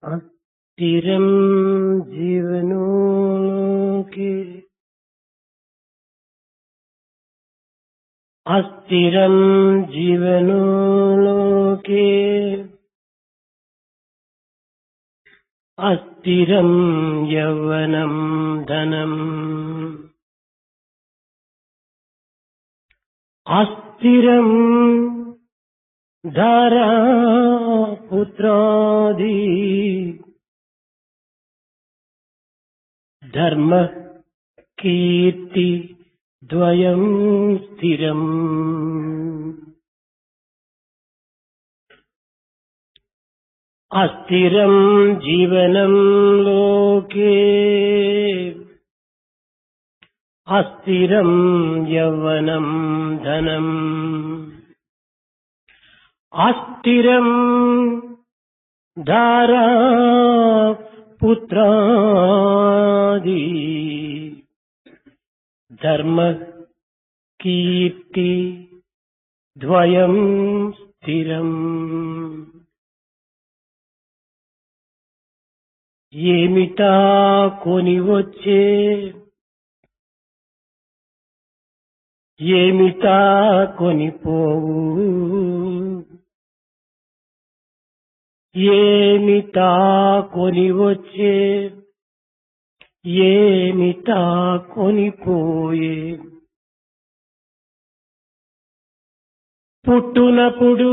अस्थिरं जीवनोऽलोके अस्थिरं जीवनोऽलोके अस्थिरं यौवनं धनम् अस्थिरं धारा पुत्रादि धर्म कीर्ति द्वयं स्थिरम् अस्थिरं जीवनं लोके अस्थिरं यौवनं धनम् अस्थिरं धारा पुत्रादि धर्म कीर्ति द्वयं स्थिरम् ఏమిటా కొని వచ్చే ఏమిటా కొనిపోవు ఏమిటా కొని వచ్చే ఏమిటా కొనిపోయే పుట్టునప్పుడు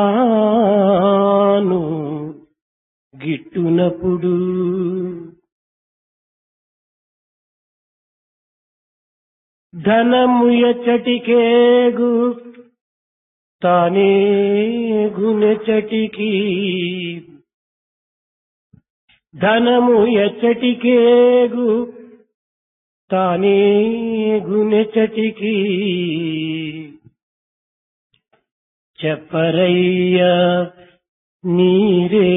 తాను గిట్టునప్పుడు ధనము ఎచ్చటికేగు తానే గుణెచ్చటికి ధనము ఎచ్చటికేగు తానే గుణెచ్చటికి చెప్పరయ్యా నీరే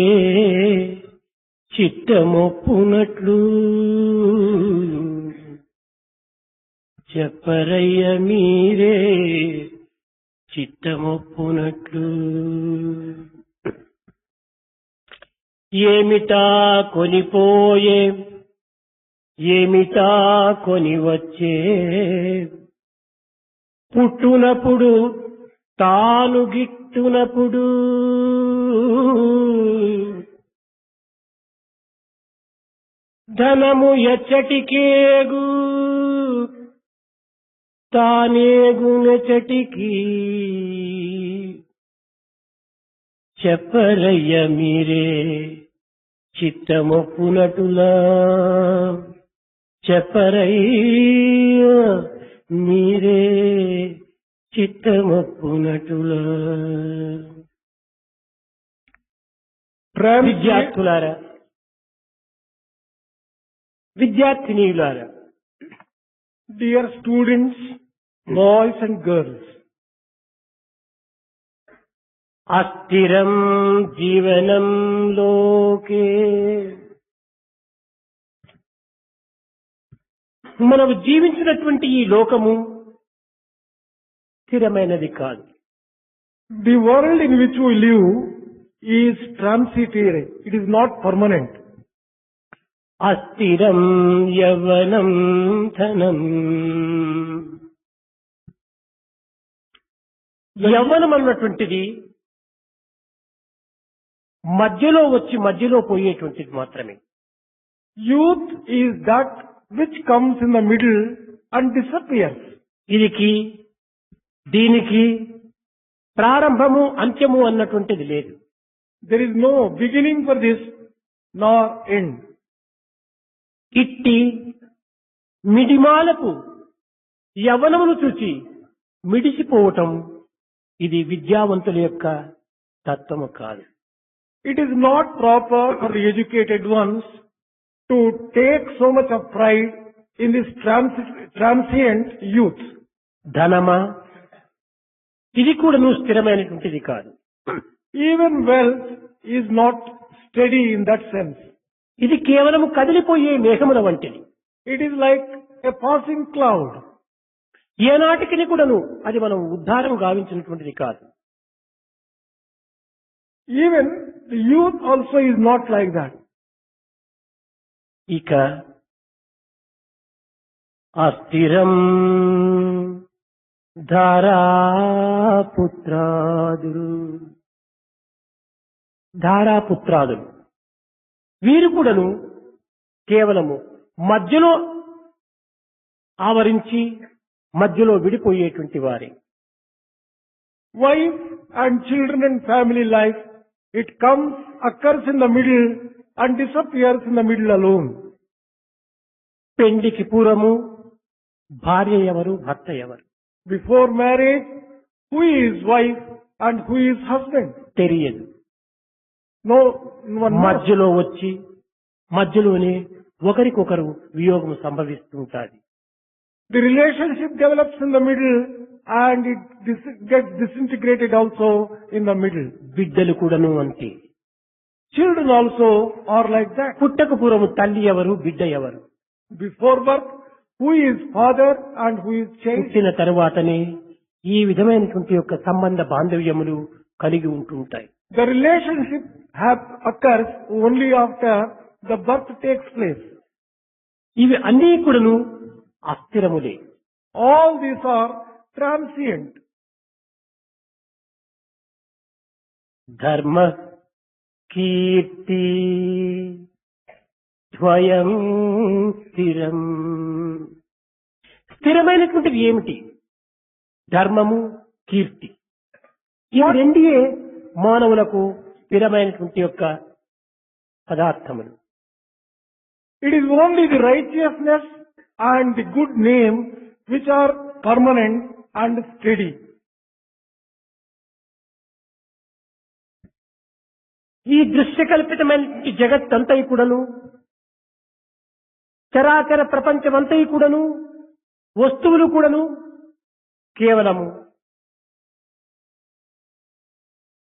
చిత్తమొప్పునట్లు చెప్పరయ్య మీరే చిత్తమొప్పునట్లు ఏమిటా కొనిపోయే ఏమిటా కొని వచ్చే పుట్టునప్పుడు తాను గిట్టునప్పుడు ధనము ఎచ్చటికేగు తానే గుణెచ్చటికి చెప్పరయ్య మీరే చిత్తమొప్పునటులా చెప్పరయ్య మీరే చిత్తమొప్పునటులా. విద్యార్థులారా, విద్యార్థినీయులారా, Dear students, boys and girls, అస్థిరం జీవనం లోకే మనం జీవించినటువంటి ఈ లోకము స్థిరమైనది కాదు. the world in which we live is transitory. It is not permanent. అస్థిరం యవ్వనం ధనం. యవ్వనం అన్నటువంటిది మధ్యలో వచ్చి మధ్యలో పోయేటువంటిది మాత్రమే. Youth is that which comes in the middle and disappears. ఇదికి దీనికి ప్రారంభము అంత్యము అన్నటువంటిది లేదు. There is no beginning for this nor end. ఇట్టి మిడిమాలకు యవ్వనమును చూచి మిడిసిపోవటం ఇది విద్యావంతుల యొక్క తత్వము కాదు. It is not proper for the educated ones to take so much of pride in this transient youth. ధనమా ఇది కూడా నువ్వు స్థిరమైనటువంటిది కాదు. Even wealth is not steady in that sense. ఇది కేవలం కదిలిపోయే మేఘముల వంటిది. It is like a passing cloud. ఏనాటికి కూడాను అది మనం ఉద్ధారం గావించినటువంటిది కాదు. Even the youth also is not like that. ఇక అస్థిరం ధారాపుత్రాదులు వీరు కూడాను కేవలము మధ్యలో ఆవరించి మధ్యలో విడిపోయేటువంటి వారే. Wife and children and family life, it comes, occurs in the middle and disappears in the middle alone. పెండికి పూర్వము భార్య ఎవరు, భర్త ఎవరు Before marriage, who is wife and who is husband? తెలియదు. No one knows. మధ్యలో వచ్చి మధ్యలోనే ఒకరికొకరు వియోగం సంభవిస్తుంటాది. The relationship develops in the middle and it gets disintegrated also in the middle. బిడ్డలు కూడాను అంతే. Children also are like that. పుట్టక పూర్వము తల్లి ఎవరు, బిడ్డ ఎవరు. Before birth, who is father and who is child? పుట్టిన తరువాతనే ఈ విధమైనటువంటి యొక్క సంబంధ బాంధవ్యములు కలిగి ఉంటుంటాయి. The relationship occurs only after the birth takes place. ఇవి అన్నీ కూడాను అస్థిరములే. All these are transient. ధర్మ కీర్తి ద్వయం స్థిరం. స్థిరమైనటువంటిది ఏమిటి? ధర్మము, కీర్తి. ఇవి రెండియే మానవులకు స్థిరమైనటువంటి యొక్క పదార్థములు. It is only the righteousness and the good name which are permanent and steady. ఈ దృశ్యకల్పితమైన జగత్తంతయు కూడాను, చరాచర ప్రపంచమంతయు కూడాను, వస్తువులు కూడాను కేవలము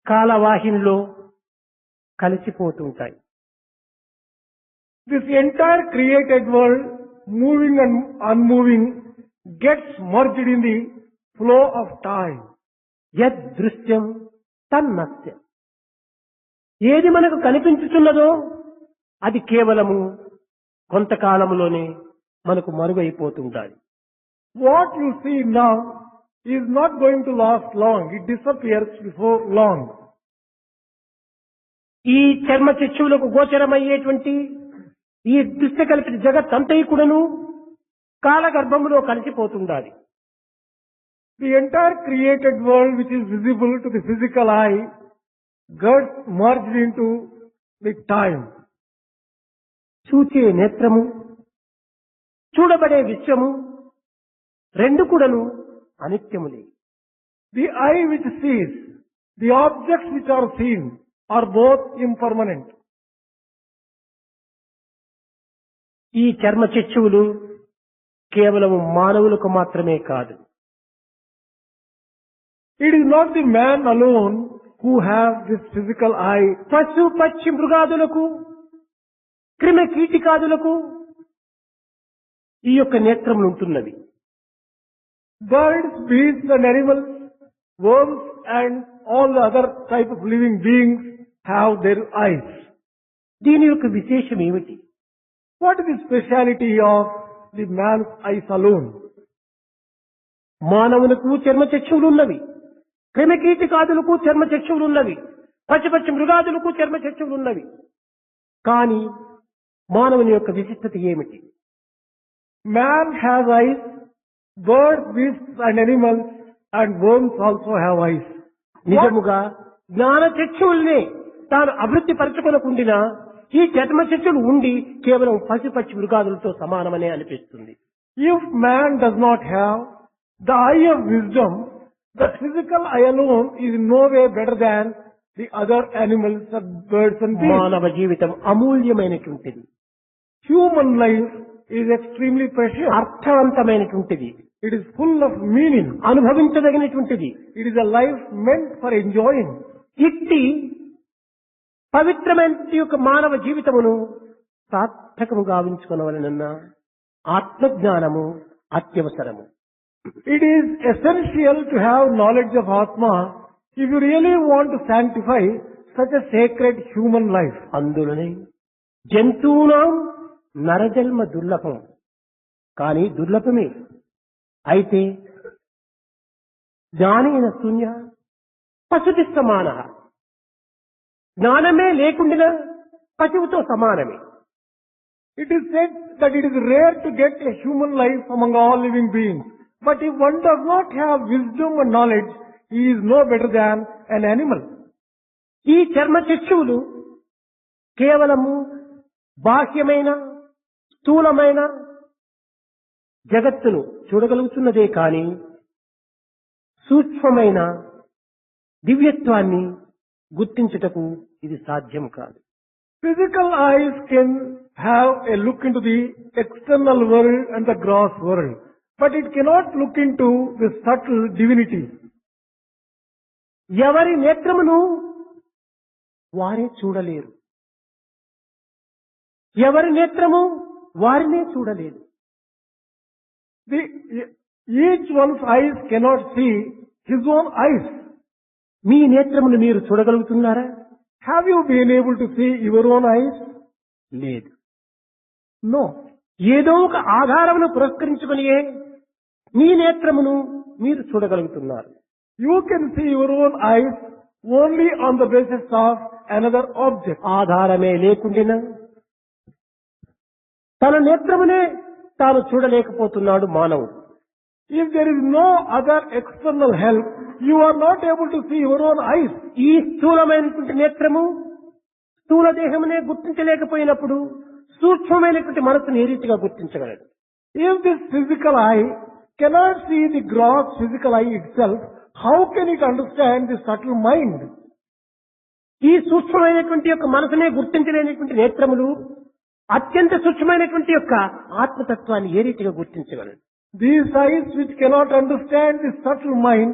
కాలవాహినిలో కలిసిపోతుంటాయి. This entire created world, moving and unmoving, gets merged in the flow of time. యద్ దృశ్యం తన్నస్య. ఏది మనకు కనిపించుతున్నదో అది కేవలము కొంతకాలంలోనే మనకు మరుగైపోతుంటాయి. What you see now is not going to last long. It disappears before long. ఈ చర్మ చక్షువులకు గోచరమయ్యేటువంటి ఈ దృశ్యకల్పిత జగత్తంతయు కూడాను కాలగర్భములో కలిసిపోతుండాలి. The entire created world which is visible to the physical eye gets merged into the time. చూచే నేత్రము, చూడబడే విశ్వము రెండు కూడాను అనిత్యములే. The eye which sees, the objects which are seen are both impermanent. ఈ చర్మ చక్షువులు కేవలం మానవులకు మాత్రమే కాదు. It is not the man alone who has this physical eye. పశు పక్షి మృగాదులకు, క్రిమి కీటికాదులకు ఈ యొక్క నేత్రములు ఉంటున్నవి. Birds, beasts and animals, worms and all the other type of living beings have their eyes. దీని యొక్క విశేషం ఏమిటి? What is the speciality of the man's eyes alone? మానవులకు చర్మ చక్షువులు ఉన్నవి, క్రిమి కీటికాదులకు చర్మ చక్షువులు ఉన్నవి, పశుపక్షి మృగాదులకు చర్మ చక్షువులు ఉన్నవి. కానీ మానవుని యొక్క విశిష్టత ఏమిటి? Man has eyes, birds, beasts and animals and worms also have eyes. నిజముగా జ్ఞాన చక్షువుల్ని తాను అభివృద్ధి పరచుకొనకుండినా ఈ చర్మ చక్షులు ఉండి కేవలం పశుపక్షి మృగాదులతో సమానమనే అనిపిస్తుంది. If man does not have the eye of wisdom, the physical eye alone is in no way better than the other animals and birds and beasts. మానవ జీవితం అమూల్యమైనటువంటిది, Human life is extremely precious. అర్థవంతమైనటువంటిది, It is full of meaning. అనుభవించదగినటువంటిది. It is a life meant for enjoying. ఇట్టి పవిత్రమైన యొక్క మానవ జీవితమును సార్థకము గావించుకొనవలనన్న ఆత్మజ్ఞానము అత్యవసరము. It is essential to have knowledge of Atma if you really want to sanctify such a sacred human life. అందులోనే జంతువునాం నరజన్మ దుర్లభం, కానీ దుర్లభమే. అయితే జ్ఞానేన శూన్య పశుతి సమాన, జ్ఞానమే లేకుండా పశువుతో సమానమే. It is said that it is rare to get a human life among all living beings. But if one does not have wisdom and knowledge, he is no better than an animal. ఈ చర్మ చక్షువులు కేవలము బాహ్యమైన స్థూలమైన జగత్తును చూడగలుగుతున్నదే కాని సూక్ష్మమైన దివ్యత్వాన్ని గుర్తించుటకు ఇది సాధ్యం కాదు. Physical eyes can have a look into the external world and the gross world, but it cannot look into the subtle divinity. ఎవరి నేత్రమును వారే చూడలేరు, ఎవరి నేత్రము వారినే చూడలేదు. Each one's eyes cannot see his own eyes. మీ నేత్రమును మీరు చూడగలుగుతున్నారా? Have you been able to see your own eyes? లేదు. No. ఏదో ఒక ఆధారమును పురస్కరించుకునియే మీ నేత్రమును మీరు చూడగలుగుతున్నారు. You can see your own eyes only on the basis of another object. ఆధారమే లేకుండా తన నేత్రమునే తాను చూడలేకపోతున్నాడు మానవుడు. If there is no other external help, you are not able to see your own eyes. ఈ స్థూలమైనటువంటి నేత్రము స్థూల దేహమునే గుర్తించలేకపోయినప్పుడు సూక్ష్మమైనటువంటి మనసును ఏ రీతిగా గుర్తించగలడు? If this physical eye cannot see the gross physical eye itself, how can it understand the subtle mind? ఈ సూక్ష్మమైనటువంటి యొక్క మనసునే గుర్తించలేనటువంటి నేత్రములు అత్యంత సూక్ష్మమైనటువంటి యొక్క ఆత్మతత్వాన్ని ఏ రీతిగా గుర్తించగలడు? These eyes which cannot understand the subtle mind,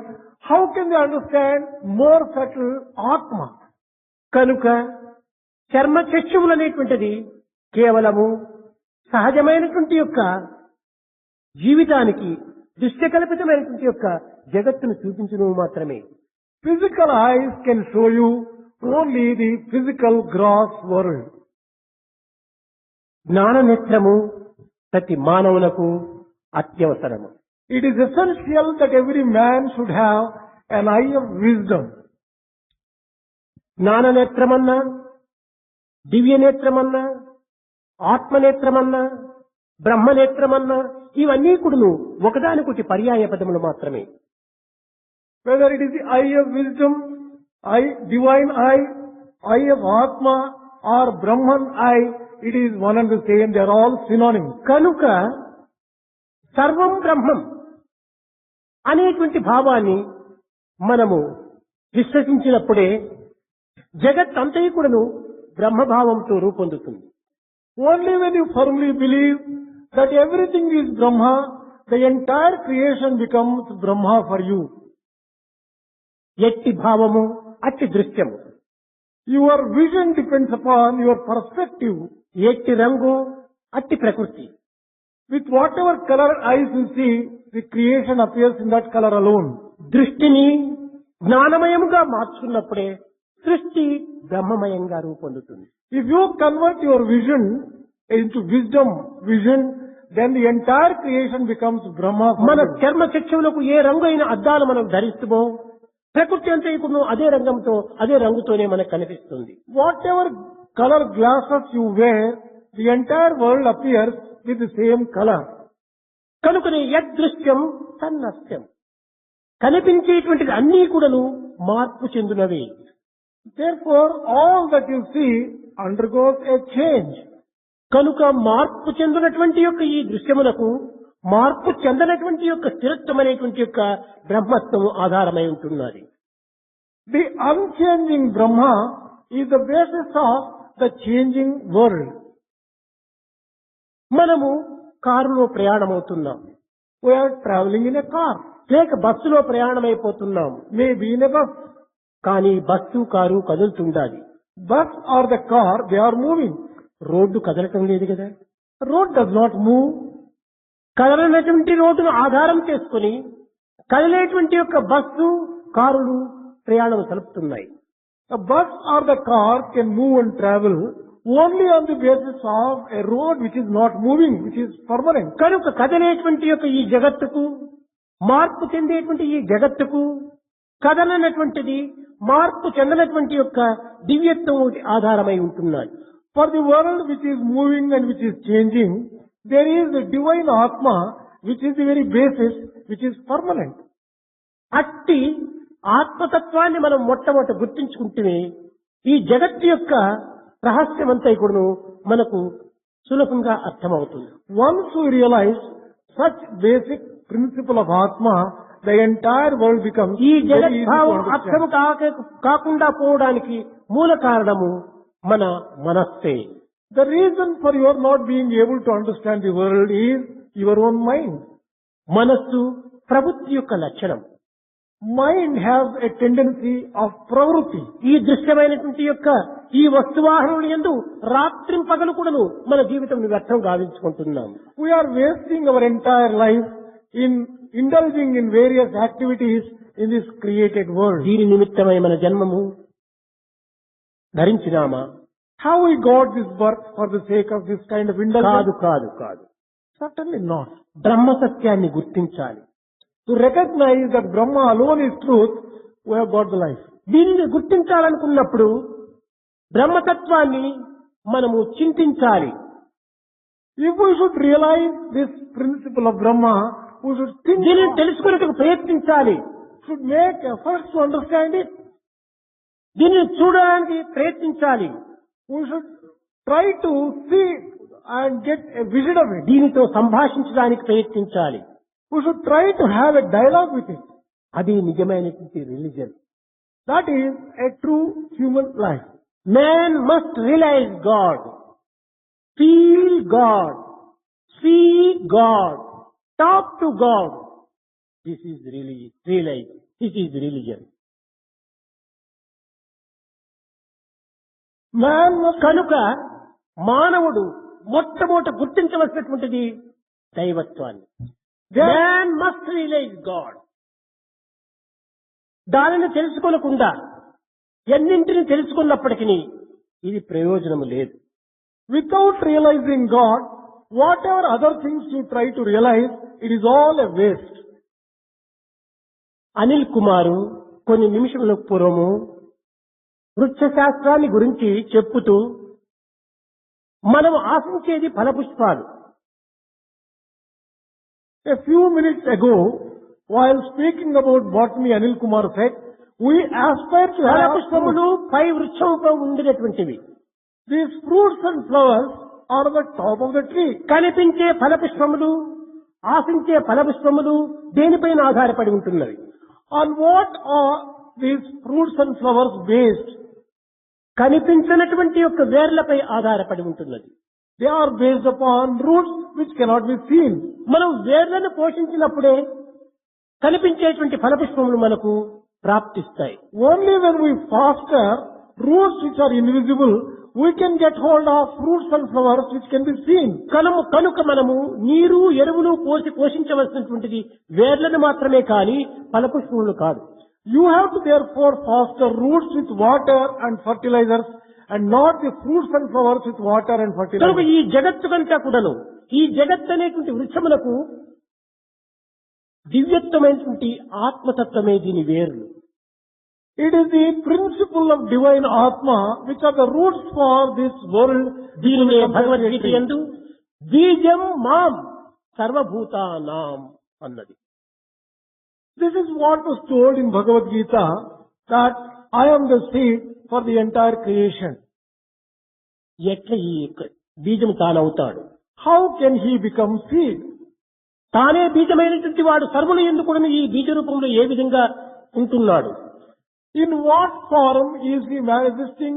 how can they understand more subtle Atma? కనుక చర్మ చక్షువులు అనేటువంటిది కేవలము సహజమైనటువంటి యొక్క జీవితానికి దృశ్యకల్పితమైనటువంటి యొక్క జగత్తును చూపించును మాత్రమే. Physical eyes can show you only the physical gross world. జ్ఞాన నేత్రము ప్రతి మానవులకు అత్యవసరము. It is essential that every man should have an eye of wisdom. జ్ఞాన నేత్రమన్నా, దివ్య నేత్రమన్నా, ఆత్మనేత్రమన్నా, బ్రహ్మనేత్రమన్నా ఇవన్నీ కూడాను ఒకదానికొకటి పర్యాయ పదములు మాత్రమే. Whether it is the eye of wisdom, divine eye of Atma or Brahman eye, it is one and the same. They are all synonyms. కనుక సర్వం బ్రహ్మం అనేటువంటి భావాన్ని మనము విశ్వసించినప్పుడే జగత్ అంతయు కూడాను బ్రహ్మభావంతో రూపొందుతుంది. Only when you firmly believe that everything is Brahma, the entire creation becomes Brahma for you. ఎట్టి భావము అట్టి దృశ్యము, Your vision depends upon your perspective. ఎట్టి రంగు అట్టి ప్రకృతి. With whatever color eyes you see, the creation appears in that color alone. దృష్టిని జ్ఞానమయముగా మార్చుకున్నప్పుడే సృష్టి బ్రహ్మమయంగా రూపొందుతుంది. If you convert your vision into wisdom vision, then the entire creation becomes Brahma for మన you. చర్మ చక్షువులకు ఏ రంగు అయిన అద్దాలు మనం ధరిస్తుమో ప్రకృతి అంతా ఇప్పుడు అదే రంగంతో అదే రంగుతోనే మనకు కనిపిస్తుంది. Whatever color glasses you wear, the entire world appears with the same color. కనుకనే యదృశ్యం తన్నస్యం, కనిపించేటువంటిది అన్నీ కూడాను మార్పు చెందినవి. Therefore, all that you see undergoes a change. కనుక మార్పు చెందినటువంటి యొక్క ఈ దృశ్యములకు మార్పు చెందనటువంటి యొక్క స్థిరత్వం అనేటువంటి యొక్క బ్రహ్మత్వము ఆధారమై ఉంటున్నది. The unchanging Brahma is the basis of the changing world. మనము కారులో ప్రయాణమవుతున్నాం, We are traveling in a car, లేక బస్సులో ప్రయాణమైపోతున్నాం. maybe in a bus. కానీ బస్సు కారు కదులుతుండాలి. Bus or the car, they are moving. Road కదలటం లేదు కదా. Road does not move. కదలనటువంటి రోడ్డును ఆధారం చేసుకుని కదిలేటువంటి యొక్క బస్సు కారులు ప్రయాణం సలుపుతున్నాయి. A bus or the car can move and travel only on the basis of a road which is not moving, which is permanent. కనుక కదిలేటువంటి యొక్క ఈ జగత్తుకు, మార్పు చెందేటువంటి ఈ జగత్తుకు కదలనటువంటిది, మార్పు చెందనటువంటి యొక్క దివ్యత్వం ఒకటి ఆధారమై ఉంటున్నాయి. For the world which is moving and which is changing, there is the divine Atma which is the very basis which is permanent. అట్టి ఆత్మతత్వాన్ని మనం మొట్టమొదట గుర్తించుకుంటే ఈ జగత్తు యొక్క రహస్యమంతా కూడాను మనకు సులభంగా అర్థమవుతుంది. Once we realize such basic principle of Atma, the entire world becomes ఈ very easy to జగద్భావం అర్థం understand. కాకుండా పోవడానికి మూల కారణము మన మనస్సే. The reason for your not being able to understand the world is your own mind. మనస్సు ప్రవృత్తి యొక్క లక్షణం. Mind has a tendency of pravrutti. ఈ దృశ్యమైనటువంటి యొక్క ఈ వస్తువాహనములు యందు రాత్రింపగలు కూడాను మన జీవితం వ్యర్థం గావించుకుంటున్నాం. We are wasting our entire life in indulging in various activities in this created world. దీని నిమిత్తమై మన జన్మము ధరించినామా? Have we got this birth for the sake of this kind of కాదు indulgence? కాదు కాదు. Certainly not. బ్రహ్మ సత్యాన్ని గుర్తించాలి. To recognize that Brahma alone is truth, we have got the life. దీనిని గుర్తించాలనుకున్నప్పుడు బ్రహ్మతత్వాన్ని మనము చింతించాలి. If we should realize this principle of Brahma, we should think, దీనిని తెలుసుకునేందుకు ప్రయత్నించాలి. should make efforts to understand it. దీనిని చూడడానికి ప్రయత్నించాలి. We should try to see and get a vision of it. దీనితో సంభాషించడానికి ప్రయత్నించాలి. We should try to have a dialogue with it. అది నిజమైనటువంటి religion. That is a true human life. Man must realise God, feel God, see God, talk to God. This is realise, this is religion. కనుక మానవుడు మొట్టమొదట గుర్తించవలసినటువంటిది దైవత్వాన్ని. Man must realise God. దానిని తెలుసుకోకుండా ఎన్నింటిని తెలుసుకున్నప్పటికీ ఇది ప్రయోజనము లేదు. Without realizing God, whatever other things you try to realize, it is all a waste. Anil కుమారు కొన్ని నిమిషముల పూర్వము వృక్షశాస్త్రాన్ని గురించి చెప్పుతూ మనం ఆశించేది ఫలపుష్పాలు. A few minutes ago, while speaking about botany, Anil Kumar said, we aspire to have ఫలపుష్పములు pi వృక్షంపై ఉండినటువంటివి. these fruits and flowers are on the top of the tree. కనిపించే ఫలపుష్పములు, ఆశించే ఫలపుష్పములు దేనిపైన ఆధారపడి ఉంటున్నవి? On what are these fruits and flowers based? కనిపించినటువంటి యొక్క వేర్లపై ఆధారపడి ఉంటున్నది. They are based upon roots which cannot be seen. మనం వేర్లను పోషించినప్పుడే కనిపించేటువంటి ఫలపుష్పములు మనకు ప్రాప్తిస్తాయి. Only when we foster roots which are invisible, we can get hold of fruits and flowers which can be seen. కనుక మనము నీరు ఎరువులు పోసి పోషించవలసినటువంటిది వేర్లను మాత్రమే కానీ ఫలపుష్పములు కాదు. You have to therefore foster roots with water and fertilizers and not the fruits and flowers with water and కనుక fertilizers. ఈ జగత్తు కంటే కూడాను ఈ జగత్తు అనేటువంటి వృక్షములకు దివ్యత్వమైనటువంటి ఆత్మతత్వమే దీని వేర్లు. It is the principle of divine Atma which are the roots for this world. దీనినే భగవద్గీత యందు బీజం మాం సర్వభూతానాం అన్నది. This is what was told in Bhagavad Gita, that I am the seed for the entire creation. ఎట్లా ఈ బీజం తానవుతాడు? How can he become seed? తానే బీజమైనటువంటి వాడు సర్వులు ఎందుకు ఈ బీజ రూపంలో ఏ విధంగా ఉంటున్నాడు? In what form is he manifesting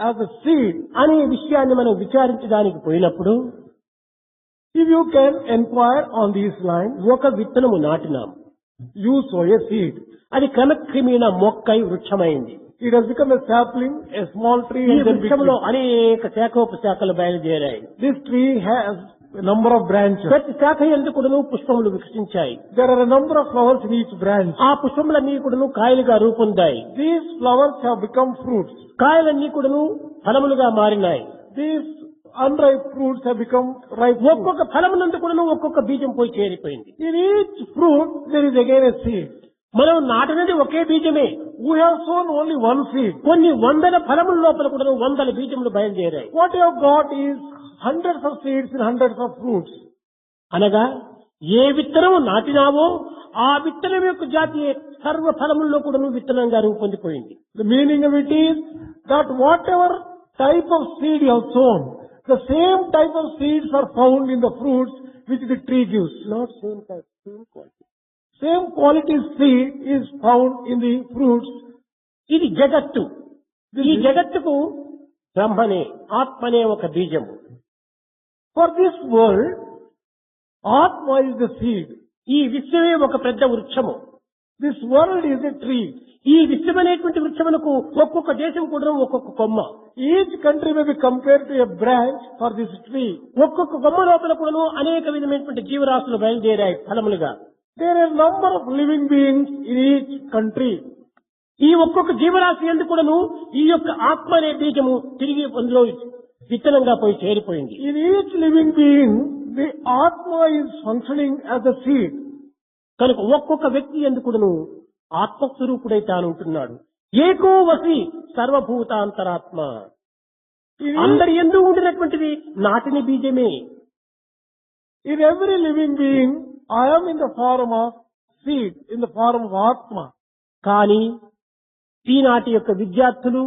as a seed? అనే విషయాన్ని మనం విచారించడానికి పోయినప్పుడు If you can inquire on these lines, ఒక విత్తనము నాటినాం, you sow a seed. అది క్రమక్రమేణ మొక్కై వృక్షమైంది. It has become a sapling, a small tree, ఈ and then big వృక్షంలో tree. అనేక శాఖోపశాఖలు బయలుదేరాయి. This tree has number of branches. ప్రతి శాఖ యందు కూడాను పుష్పములు వికసించాయి. There are a number of flowers in each branch. ఆ పుష్పములన్నీ కూడాను కాయలుగా రూపొందాయి. These flowers have become fruits. కాయలన్నీ కూడాను ఫలములుగా మారినాయి. These unripe fruits have become ripe fruits. ఒక్కొక్క ఫలమునందు కూడాను ఒక్కొక్క బీజం పోయి చేరిపోయింది. In each fruit there is again a seed. మనం నాటినది ఒకే బీజమే. We have sown only one seed. కొన్ని వందల ఫలముల లోపల కూడా వందల బీజములు బయలుదేరాయి. What you have got is hundreds of seeds in hundreds of fruits. అనగా ఏ విత్తనము నాటినావో ఆ విత్తనం యొక్క జాతి సర్వ ఫలముల్లో కూడా విత్తనంగా రూపొందిపోయింది. The meaning of it is that whatever type of seed you have sown, the same type of seeds are found in the fruits which the tree gives. Not same type, same quality. Same quality seed is found in the fruits. ఇది జగత్తు. ఈ జగత్తుకు బ్రహ్మనే ఆత్మనే ఒక బీజము. For this world, Atma is the seed. ఈ విశ్వమే ఒక పెద్ద వృక్షము. This world is a tree. ఈ విశ్వమనేటువంటి వృక్షమునకు ఒక్కొక్క దేశం కూడా ఒక్కొక్క కొమ్మ. Each country may be compared to a branch for this tree. ఒక్కొక్క కొమ్మ లోపల కూడాను అనేక విధమైనటువంటి జీవరాశులు బయలుదేరాయి ఫలములుగా. There are a number of living beings in each country. ఈ ఒక్కొక్క జీవరాశి ఎందుకు కూడాను ఈ యొక్క ఆత్మ అనే బీజము తిరిగి అందులో విత్తనంగా పోయి చేరిపోయింది. In each living being, the Atma is functioning as a seed. కనుక ఒక్కొక్క వ్యక్తి ఎందుకు కూడాను ఆత్మస్వరూపుడై తాను ఉంటున్నాడు. ఏకో వసి సర్వభూతాంతరాత్మ. అందరి యందు ఉండినటువంటిది నాటిని బీజమే. In every living being, I am in the form of seed, in the form of Atma. కానీ ఈనాటి యొక్క విద్యార్థులు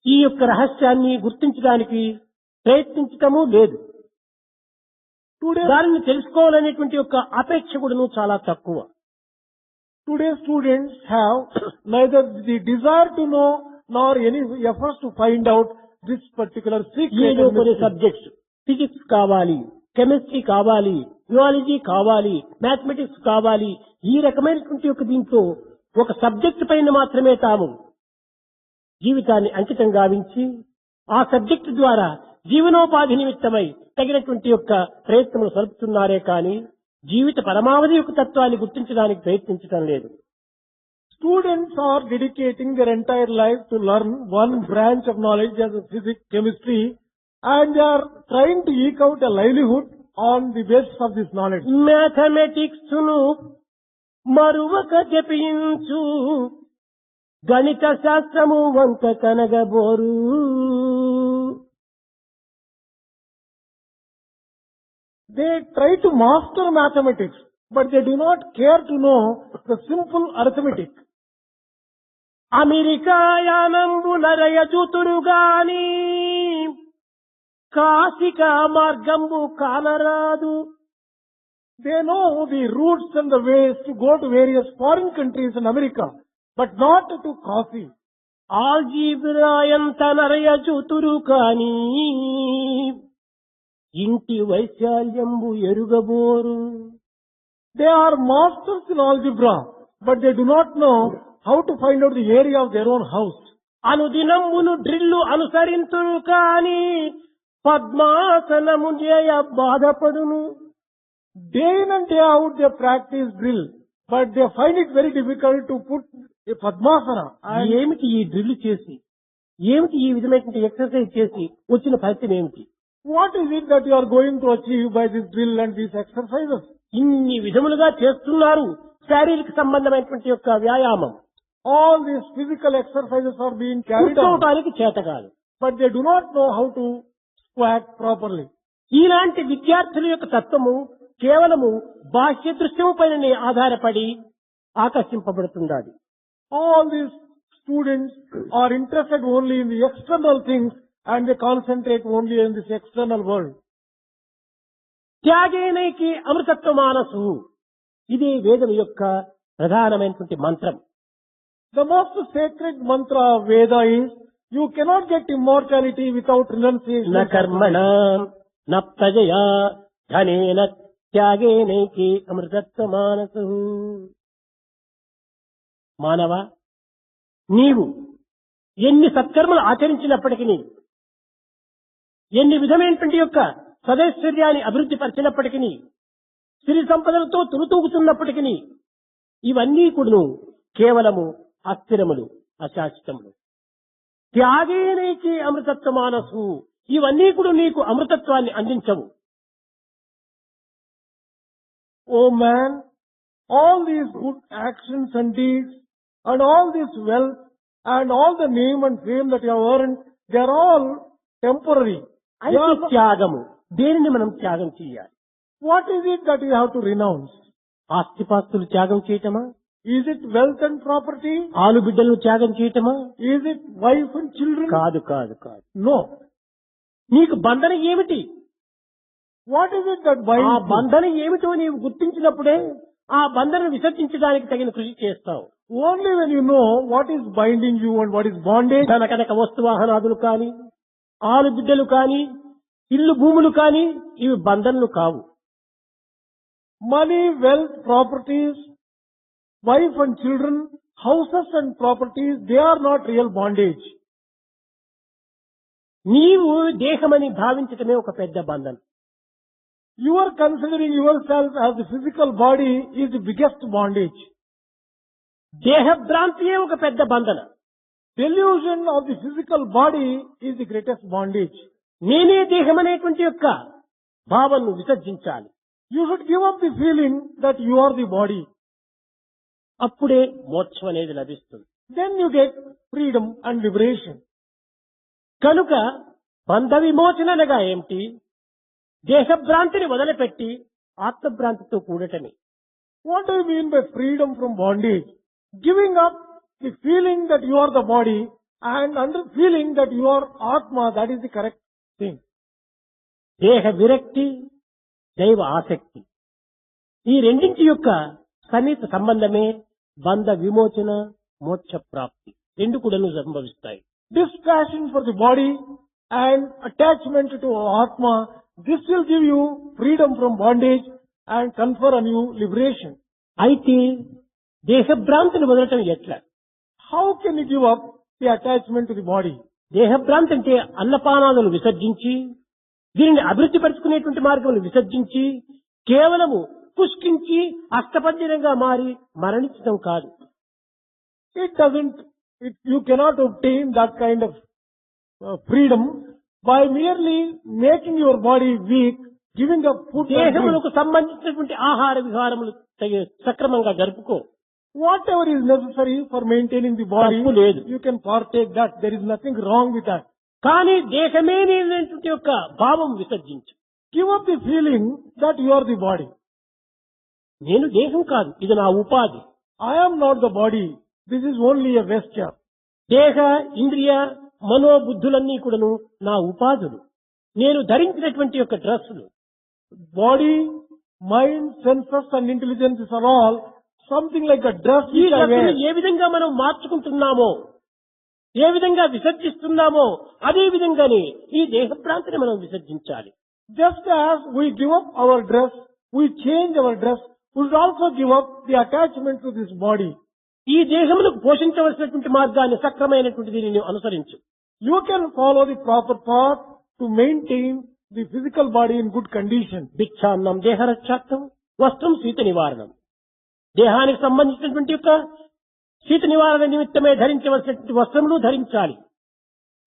ఈ యొక్క రహస్యాన్ని గుర్తించడానికి ప్రయత్నించటము లేదు. దానిని తెలుసుకోవాలనేటువంటి యొక్క అపేక్ష కూడాను చాలా తక్కువ. Today students have neither the desire to know nor any efforts to find out this particular secret. ఏదో కొన్ని సబ్జెక్ట్స్ ఫిజిక్స్ కావాలి, కెమిస్ట్రీ కావాలి, జువాలజీ కావాలి, మ్యాథమెటిక్స్ కావాలి, ఈ రకమైనటువంటి యొక్క దీంతో ఒక సబ్జెక్ట్ పైన మాత్రమే తాము జీవితాన్ని అంకితం గావించి ఆ సబ్జెక్ట్ ద్వారా జీవనోపాధి నిమిత్తమై తగినటువంటి యొక్క ప్రయత్నములు సరుపుతున్నారే కానీ జీవిత పరమావధి యొక్క తత్వాన్ని గుర్తించడానికి ప్రయత్నించడం లేదు. Students are dedicating their entire life to learn one branch of knowledge as physics, chemistry, and they are trying to eke out a livelihood on the basis of this knowledge. Mathematics ను మరువక జపించు గణిత శాస్త్రము వంక కనగబోరు. They try to master mathematics, but they do not care to know the simple arithmetic. America యానంబు నరయజుతురు గాని కాశిక మార్గంబు కానరాదు. They know the routes and the ways to go to various foreign countries in America, but not to Kashi. Algebra ఎంత నరయజుతురు కాని ఇంటి వైశాల్యంబు ఎరుగబోరు. They are masters in algebra, but they do not know how to find out the area of their own house. అనుదినమును drill అనుసరింతురు కాని పద్మాసనము చేయ బాధపడును. Day in and day out they practice drill, but they find it very difficult to put a Padmasana. ఏమిటి ఈ drill చేసి, ఏమిటి ఈ విధమైనటువంటి ఎక్సర్సైజ్ చేసి వచ్చిన ఫలితం ఏమిటి? What is it that you are going to achieve by this drill and these exercises? ఇన్ని విధములుగా చేస్తున్నారు శారీరక సంబంధమైనటువంటి యొక్క వ్యాయామం. All these physical exercises are being carried out, కూర్చోవటానికి చేత కాదు. but they do not know how to squat properly. ఇలాంటి విద్యార్థుల యొక్క తత్వము కేవలము బాహ్య దృశ్యము పైన ఆధారపడి ఆకర్షింపబడుతుండాలి. All these students are interested only in the external things and they concentrate only in this external world. త్యాగేనైకి అమృతత్వ మానసు, ఇది వేదం యొక్క ప్రధానమైనటువంటి మంత్రం. The most sacred mantra of Veda is, you cannot get immortality without renunciation. న కర్మణ న ప్రజయా ధనేన త్యాగేనైకి అమృతత్వ మానసు. మానవ, నీవు ఎన్ని సత్కర్మలు ఆచరించినప్పటికీ, ఎన్ని విధమైనటువంటి యొక్క సదైశ్వర్యాన్ని అభివృద్ధి పరిచినప్పటికీ, సిరి సంపదలతో తులుతూగుతున్నప్పటికీ ఇవన్నీ కూడాను కేవలము అస్థిరములు, అశాశ్వతములు. త్యాగేనైకి అమృతత్వ మానసు, ఇవన్నీ కూడా నీకు అమృతత్వాన్ని అందించవు. Oh man, all these good actions and deeds and all this wealth and all the name and fame that you have earned, they are all temporary. They అయితే are not- త్యాగము, దేనిని మనం త్యాగం చేయాలి? What is it that you have to renounce? ఆస్తిపాస్తులు త్యాగం చేయటమా? Is it wealth and property? ఆలు బిడ్డలను త్యాగం చేయటమా? Is it wife and children? కాదు కాదు కాదు. No. నీకు బంధన ఏమిటి? What is it that ఆ binds you? బంధన ఏమిటో నీవు గుర్తించినప్పుడే ఆ బంధన విసర్జించడానికి తగిన కృషి చేస్తావు. Only when you know what is binding you and what is bondage, ధన కనుక వస్తు వాహనాదులు కాని, ఆలు బిడ్డలు కాని, ఇల్లు భూములు కాని, ఇవి బంధనలు కావు. money, wealth, properties, wife and children, houses and properties, they are not real bondage. నీవు దేహమని భావించటమే ఒక పెద్ద బంధనం. You are considering yourself as the physical body is the biggest bondage. దేహభ్రాంతియే ఒక పెద్ద బంధన. Delusion of the physical body is the greatest bondage. నేనే దేహమనేటువంటి యొక్క భావనను విసర్జించాలి. You should give up the feeling that you are the body. అప్పుడే మోక్షం అనేది లభిస్తుంది. Then you get freedom and liberation. కనుక బంధ విమోచన అనగా ఏమిటి? దేహభ్రాంతిని వదిలిపెట్టి ఆత్మభ్రాంతితో కూడటమే. What do you mean by freedom from bondage? Giving up the feeling that you are the body and under feeling that you are Atma, that is the correct thing. దేహ విరక్తి, దైవ ఆసక్తి, ఈ రెండింటి యొక్క సన్నిహిత సంబంధమే బంధ విమోచన, మోక్ష ప్రాప్తి రెండు కూడాను సంభవిస్తాయి. Dispassion for the body and attachment to Atma, this will give you freedom from bondage and confer on you liberation. అయితే దేహభ్రాంతిని వదలటం ఎట్లా? How can you give up the attachment to the body? దేహభ్రాంతి అంటే అన్నపానాలను విసర్జించి, దీనిని అభివృద్ధి పరుచుకునేటువంటి మార్గములు విసర్జించి, కేవలము పుష్కించి అష్టపంజరంగా మారి మరణించడం కాదు. You cannot obtain that kind of freedom by merely making your body weak, giving up food and drink. దేహములకు సంబంధించినటువంటి ఆహార విహారములు సక్రమంగా జరుపుకో. Whatever is necessary for maintaining the body, తప్పు లేదు. you can partake that. There is nothing wrong with that. కానీ దేహమే నేనటువంటి యొక్క భావం విసర్జించు. Give up the feeling that you are the body. నేను దేహం కాదు, ఇది నా ఉపాధి. I am not the body. This is only a vesture. దేహ, ఇంద్రియ, మనోబుద్ధులన్నీ కూడాను నా ఉపాధులు. నేను ధరించినటువంటి యొక్క డ్రెస్సులు. Body, mind, senses and intelligences are all something like a dress ఈ which I wear. డ్రెస్సులు ఏ విధంగా మనం మార్చుకుంటున్నామో, ఏ విధంగా విసర్జిస్తున్నామో, అదే విధంగానే ఈ దేహ ప్రాంతిని మనం విసర్జించాలి. Just as we give up our dress, we change our dress, we should also give up the attachment to this body. ఈ దేహములకు పోషించవలసినటువంటి మార్గాన్ని సక్రమైనటువంటి దీనిని అనుసరించు. You can follow the proper path to maintain the physical body in good condition. భిక్షాన్నం దేహరక్షార్థం, వస్త్రం శీత నివారణం. దేహానికి సంబంధించినటువంటి యొక్క శీత నివారణ నిమిత్తమే ధరించవలసినటువంటి వస్త్రములు ధరించాలి.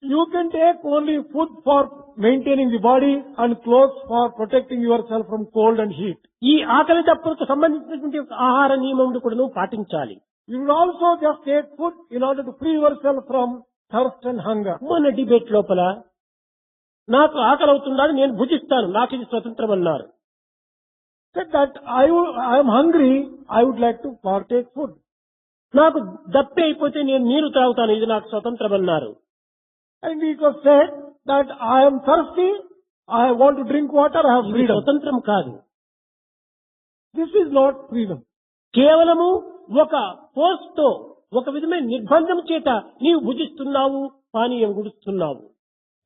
You can take only food for maintaining the body and clothes for protecting yourself from cold and heat. ఈ ఆకలి దప్పులకు సంబంధించినటువంటి యొక్క ఆహార నియమములు కూడా పాటించాలి. You will also just take food in order to free yourself from thirst and hunger. మొన్న debate లోపల నాకు ఆకలి అవుతుందని నేను భుజిస్తాను, నాకు ఇది స్వతంత్రం అన్నారు. Said that I am hungry, I would like to partake food. నాకు దప్పి అయిపోతే నేను నీరు తాగుతాను, ఇది నాకు స్వతంత్రం అన్నారు. And it was said that I am thirsty, I want to drink water, I have ఇది freedom. స్వతంత్రం కాదు. This is not freedom. కేవలము ఒక ఫోర్స్ తో, ఒక విధమైన నిర్బంధం చేత నీవు భుజిస్తున్నావు, పానీయం గుడుస్తున్నావు.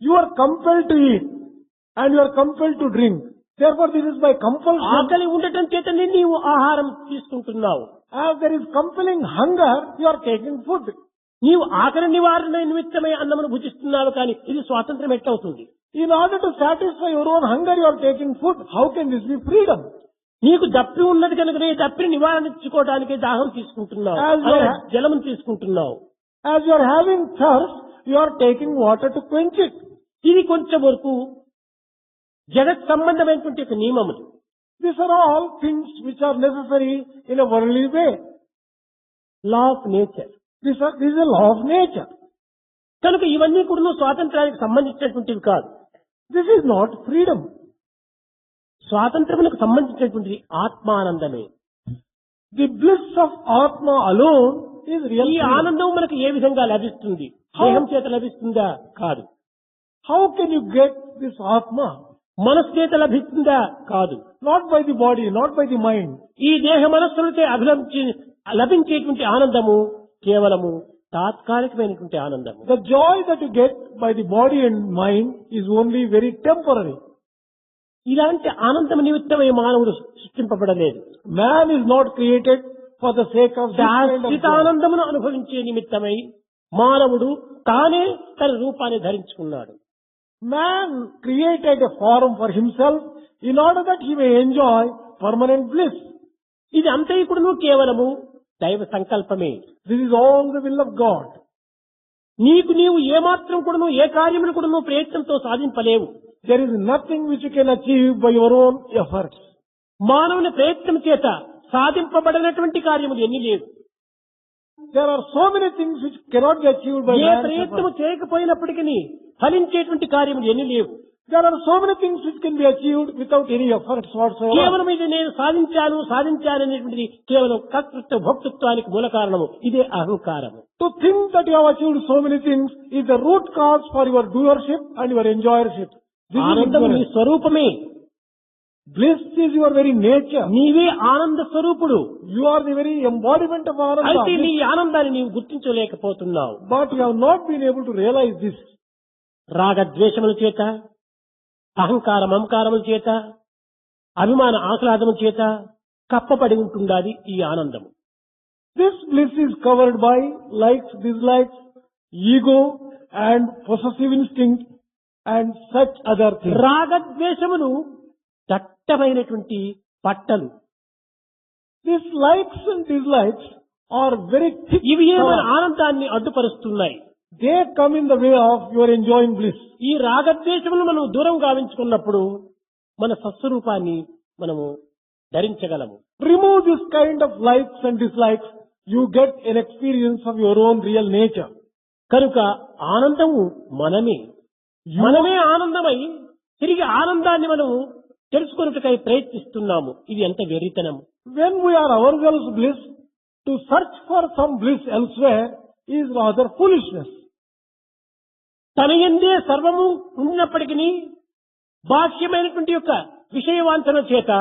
You are compelled to eat and you are compelled to drink. Therefore, this is by compulsion. ఆకలి ఉండటం చేతనే నీవు ఆహారం తీసుకుంటున్నావు. As there is compelling hunger, you are taking food. నీవు ఆకలి నివారణ నిమిత్తమై అన్నమును భుజిస్తున్నావు, కానీ ఇది స్వాతంత్రం ఎట్లవుతుంది? In order to satisfy your own hunger, you are taking food. How can this be freedom? నీకు దప్పి ఉన్నది కనుకనే దప్పిని నివారించుకోవడానికి దాహం తీసుకుంటున్నావు, As you are- జలము తీసుకుంటున్నావు. As you are having thirst, you are taking water to quench it. ఇది కొంచెం వరకు జగత్ సంబంధమైనటువంటి ఒక నియమములు. These are all things which are necessary in a worldly way. Law of nature. This is a law of nature. కనుక ఇవన్నీ కూడా స్వాతంత్రానికి సంబంధించినటువంటివి కాదు. This is not freedom. స్వాతంత్రములకు సంబంధించినటువంటిది ఆత్మానందమే. The bliss of Atma alone is real ఈ freedom. ఆనందం మనకు ఏ విధంగా లభిస్తుంది? దేహం చేత లభిస్తుందా? కాదు. How can you get this Atma? మనస్సు చేత లభిస్తుందా? కాదు. Not by the body, not by the mind. ఈ దేహ మనస్సులతో లభించేటువంటి ఆనందము కేవలము తాత్కాలికమైనటువంటి ఆనందము. The joy that you get by the body and mind is only very temporary. ఇలాంటి ఆనందం నిమిత్తమై మానవుడు సృష్టింపబడలేదు. Man is not created for the sake of this kind of శాశ్వత joy. ఆనందమును అనుభవించే నిమిత్తమై మానవుడు తానే తన రూపాన్ని ధరించుకున్నాడు. Man created a form for himself in order that he may enjoy permanent bliss. ఇది అంతైకుడును కేవలము దైవ సంకల్పమే. This is all the will of God. నీకు నీవు ఏమాత్రం కూడాను ఏ కార్యమును కూడాను ప్రయత్నంతో సాధింపలేవు. There is nothing which you can achieve by your own efforts. మానవుని ప్రయత్నం చేత సాధింపబడినటువంటి కార్యములు ఎన్ని లేవు. There are so many things which cannot be achieved by A man's ప్రయత్నము efforts. చేయకపోయినప్పటికీ ఫలించేటువంటి కార్యములు ఎన్ని లేవు. There are so many things which can be achieved without any efforts whatsoever. కేవలం ఇది నేను సాధించాననేటువంటిది కేవలం కర్తృత్వ భోక్తృత్వానికి మూల కారణము. ఇదే అహంకారము. To think that you have achieved so many things is the root cause for your doership and your enjoyership. This is ఆనందము నీ ignorance. స్వరూపమే. Bliss is your very nature. నీవే ఆనంద స్వరూపుడు. You are the very embodiment of Ananda. అయితే నీ ఆనందాన్ని నీవు గుర్తించలేకపోతున్నావు. But you have not been able to realize this. రాగద్వేషముల చేత, అహంకార మమకారముల చేత, అభిమాన ఆహ్లాదముల చేత కప్పబడి ఉంటుండాది ఈ ఆనందము. This bliss is covered by likes, dislikes, ego and possessive instinct and such other things. రాగద్వేషములు దట్టమైనటువంటి పట్టలు. These likes and dislikes are very thick. ఇవి మన thorns. ఆనందాన్ని అడ్డుపరుస్తున్నాయి. They come in the way of your enjoying bliss. ఈ రాగద్వేషములు మనం దూరం గావించుకున్నప్పుడు మన స్వస్వరూపాన్ని మనము ధరించగలము. Remove this kind of likes and dislikes, you get an experience of your own real nature. కనుక ఆనందము మనమే. మనమే ఆనందమై తిరిగి ఆనందాన్ని మనము తెలుసుకొనుటకై ప్రయత్నిస్తున్నాము. ఇది ఎంత వెర్రితనము. When we are ourselves bliss, to search for some bliss elsewhere is rather foolishness. తన యందే సర్వము ఉన్నప్పటికీ బాహ్యమైనటువంటి యొక్క విషయవాంఛన చేత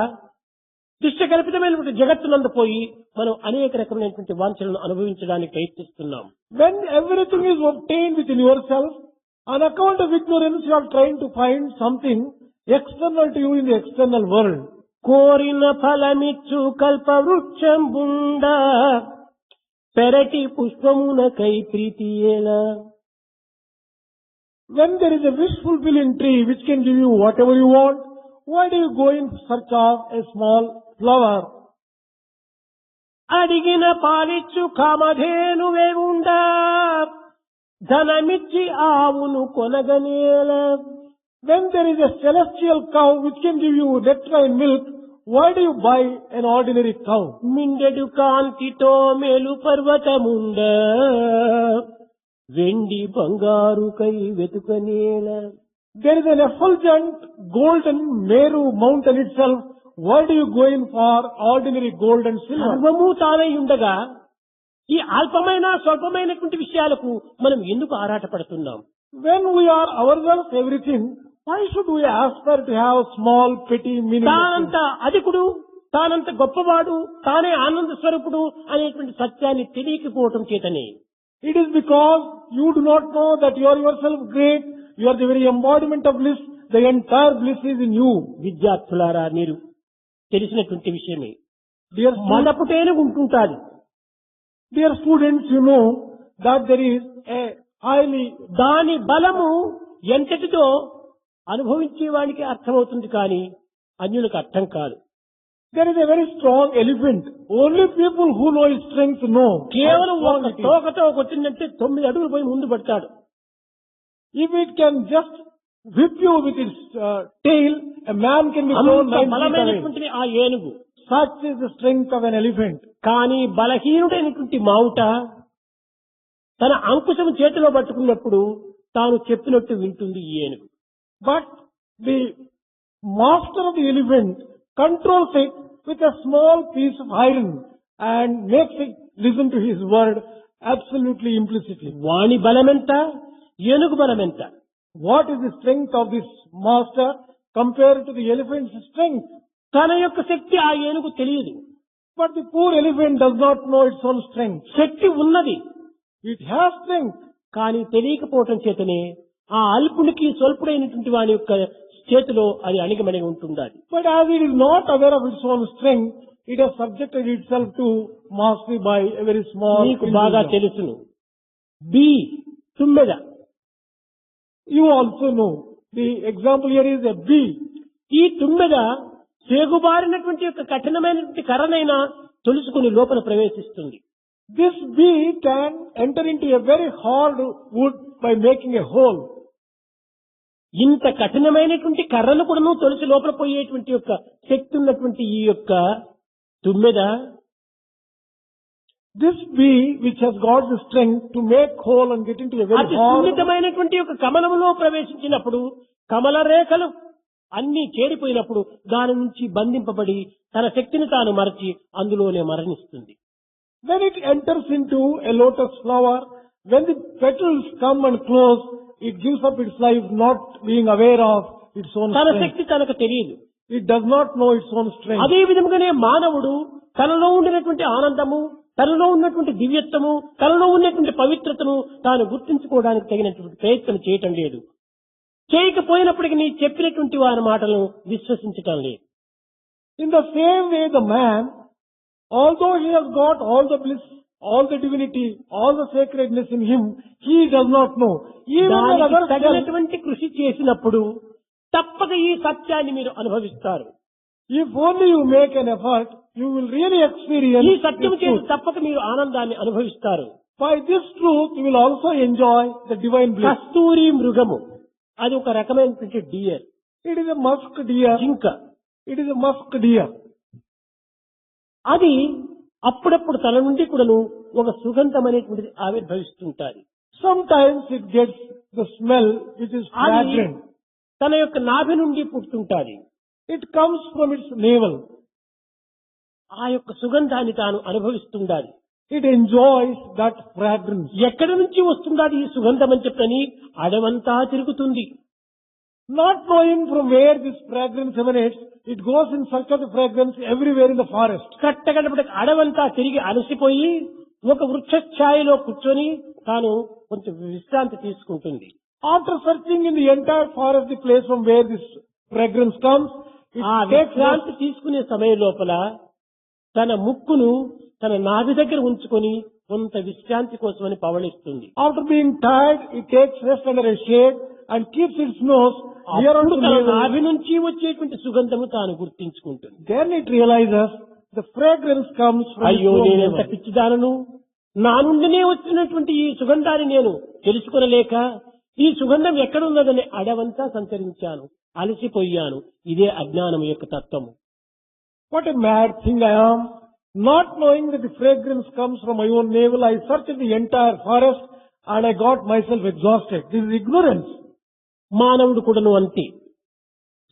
దుష్టకల్పితమైనటువంటి జగత్తునందు పోయి మనం అనేక రకమైనటువంటి వాంఛలను అనుభవించడానికి ప్రయత్నిస్తున్నాం. When everything is obtained within yourself, on account of ignorance you are trying to find something external to you in the external world. కోరిన ఫలమిచ్చు కల్ప వృక్షం బుండ పెరటి పుష్పమునకై ప్రీతియేలా. When there is a wish-fulfilling tree which can give you whatever you want, why do you go in search of a small flower? అడిగిన పాలిచ్చు కామధేనువే ఉండా ధనమిచ్చి ఆవును కొనగనేలా. When there is a celestial cow which can give you nectar and milk, why do you buy an ordinary cow? మిండెడు కాంతితో మేలు పర్వతముండ వెండి బంగారుకై వెతుకనేలా. There is an effulgent golden Meru mountain itself. Why do you go in for ordinary gold and silver? సర్వము తానై ఉండగా ఈ అల్పమైన స్వల్పమైనటువంటి విషయాలకు మనం ఎందుకు ఆరాటపడుతున్నాం? When we are ourselves everything, why should we aspire to have small, petty, meaningless తానంత అధికుడు, తానంత గొప్పవాడు, తానే ఆనంద స్వరూపుడు అనేటువంటి సత్యాన్ని తెలియకపోవటం చేతనే. It is because you do not know that you are yourself great, you are the very embodiment of bliss, the entire bliss is in you. విద్యార్థులారా, మీరు తెలిసినటువంటి విషయమే. Dear students, మొదపుటేనే ఉంటుంటాది. dear students, you know that there is a highly, దాని బలము ఎంతటిదో అనుభవించే వాడికి అర్థమవుతుంది కానీ అన్యులకు అర్థం కాదు. There is a very strong elephant. Only people who know its strength know. కేవలం how strong ఒక it is. తోకతో కొట్టిందంటే 9 అడుగులు పోయి ముందు పడతాడు. If it can just whip you with its tail, a man can be thrown అంత 9 feet away. బలమైనటువంటిది ఆ ఏనుగు. Such is the strength of an elephant. కానీ బలహీనుడైనటువంటి మావుట తన అంకుశం చేతిలో పట్టుకున్నప్పుడు తాను చెప్పినట్టు వింటుంది ఈ ఏనుగు. But the master of the elephant controls it with a small piece of iron and makes it listen to his word absolutely implicitly. వాణి బలమెంత, ఏనుగు బలమెంత? What is the strength of this master compared to the elephant's strength? తన యొక్క శక్తి ఆ ఏనుగు తెలియదు. But the poor elephant does not know its own strength. శక్తి ఉన్నది It has strength. కానీ తెలియకపోవటం చేతనే ఆ అల్పునికి స్వల్పుడైనటువంటి వాని యొక్క చేతిలో అది అణిగమణిగి ఉంటుండాలి. But as it is not aware of its own strength, it has subjected itself to mastery by a very small నీకు బాగా individual. తెలుసును. బి తుమ్మెద. You also know. The example here is a bee. ఈ తుమ్మెద చేగుబారినటువంటి యొక్క కఠినమైనటువంటి కర్రనైనా తొలుసుకుని లోపల ప్రవేశిస్తుంది. This bee can enter into a very hard wood by making a hole. ఇంత కఠినమైనటువంటి కర్రను కూడా తొలిసి లోపల పోయేటువంటి యొక్క శక్తి ఉన్నటువంటి ఈ యొక్క తుమ్మెద This bee, which has got the strength to make hole and get into a very అతి hard, సున్నితమైనటువంటి యొక్క కమలములో ప్రవేశించినప్పుడు కమల రేఖలు అన్ని చేరిపోయినప్పుడు దాని నుంచి బంధింపబడి తన శక్తిని తాను మరచి అందులోనే మరణిస్తుంది. when it enters into a lotus flower, when the petals come and close, it gives up its life not being aware of its own తన strength. శక్తి తనకు తెలియదు. It does not know its own strength. అదే విధంగానే మానవుడు తనలో ఉండినటువంటి ఆనందము, తనలో ఉన్నటువంటి దివ్యత్వము, తనలో ఉన్నటువంటి పవిత్రతను తాను గుర్తించుకోవడానికి తగినటువంటి ప్రయత్నం చేయటం లేదు. చేయకపోయినప్పటికీ నీ చెప్పినటువంటి వారి మాటలను విశ్వసించటం లేదు. In the same way, the man, although he has got all the bliss, all the divinity, all the sacredness in him, he does not know. Even when దానికి others tell, తగినటువంటి కృషి చేసినప్పుడు తప్పక ఈ సత్యాన్ని మీరు అనుభవిస్తారు. if only you make an effort, you will really experience ఈ this సత్యం చేసి truth. తప్పక మీరు ఆనందాన్ని అనుభవిస్తారు. By this truth, you will also enjoy the divine bliss. కస్తూరి మృగము అది ఒక రకమైనటువంటి dear, It is a musk deer. జింక. It is a musk deer. అది అప్పుడప్పుడు తన నుండి కూడాను ఒక సుగంధం అనేటువంటిది ఆవిర్భవిస్తుంటారు. Sometimes it gets the smell which is అది fragrant. తన యొక్క నాభి నుండి పుట్టుతుంటాది. It comes from its navel. ఆ యొక్క సుగంధాన్ని తాను అనుభవిస్తుండాలి. It enjoys that fragrance. ఎక్కడి నుంచి వస్తుందాది ఈ సుగంధం అని చెప్పని అడవంతా తిరుగుతుంది. Not knowing from where this fragrance emanates, it goes in search of the fragrance everywhere in the forest. కట్టగడపటికి అడవంతా తిరిగి అలసిపోయి ఒక వృక్ష ఛాయలో కూర్చొని తాను కొంచెం విశ్రాంతి తీసుకుంటుంది. After searching in the entire forest, the place from where this fragrance comes, it ఆ takes rest. విశ్రాంతి తీసుకునే సమయం లోపల తన ముక్కును తన నాభి దగ్గర ఉంచుకొని కొంత విశ్రాంతి కోసమని పవళిస్తుంది. After being tired, it takes rest under a shade and keeps its nose near అప్పుడు unto తన navel. నాభి నుంచి వచ్చేటువంటి సుగంధము తాను గుర్తించుకుంటుంది. Then it realizes the fragrance comes from అయ్యో its own నేనెంత navel. పిచ్చిదానను, నా నుండినే వచ్చినటువంటి ఈ సుగంధాన్ని నేను తెలుసుకొనలేక ఈ సుగంధం ఎక్కడున్నదని అడవంతా సంచరించాను, అలసిపోయాను. ఇదే అజ్ఞానం యొక్క తత్వము. What a mad thing I am. Not knowing that the fragrance comes from my own navel, I searched the entire forest and I got myself exhausted. This is ignorance. మానవుడు కూడాను అంతే.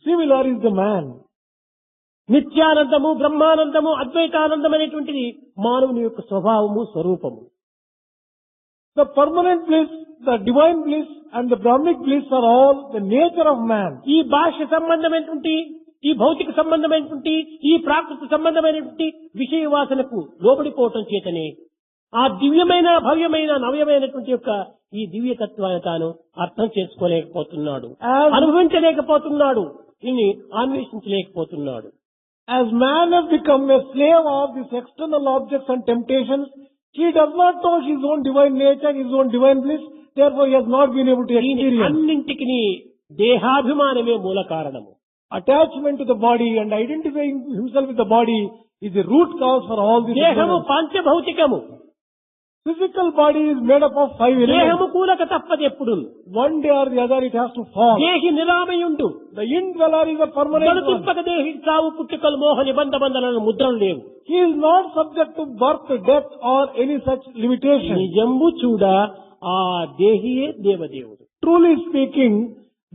Similar is the man. నిత్యానందము, Brahmanandam, అద్వైతానందం అనేటువంటిది మానవుని యొక్క స్వభావము, స్వరూపము. The permanent bliss, the divine bliss and the Brahmic bliss are all the nature of man. ఈ బాహ్య సంబంధమైనటువంటి, ఈ భౌతిక సంబంధమైనటువంటి, ఈ ప్రాకృతిక సంబంధమైనటువంటి విషయ వాసనకు లోబడిపోవటం చేతనే ఆ దివ్యమైన, భవ్యమైన, నవ్యమైనటువంటి యొక్క ఈ దివ్యతత్వాన్ని తాను అర్థం చేసుకోలేకపోతున్నాడు, అనుభవించలేకపోతున్నాడు, దీన్ని అన్వేషించలేకపోతున్నాడు. As man has become a slave of these external objects and temptations, he does not know his own divine nature, his own divine bliss, therefore he has not been able to దీని experience. అన్నింటికి దేహాభిమానమే మూల కారణము. Attachment to the body and identifying himself with the body is the root cause for all these దేహము problems. పంచభౌతికము. Physical body is made up of 5 elements. దేహము కూలక తప్పదు ఎప్పుడు. One day or the other it has to fall. దేహి నిరామయుండు. The indweller is a permanent one. మరుతుప్పక దేహి చావు పుట్టుకలు మోహ నిబంధ బంధనలను ముద్రలు లేవు. He is not subject to birth, death or any such limitation. నిజంబు చూడ ఆ దేహియే దేవదేవుడు. Truly speaking,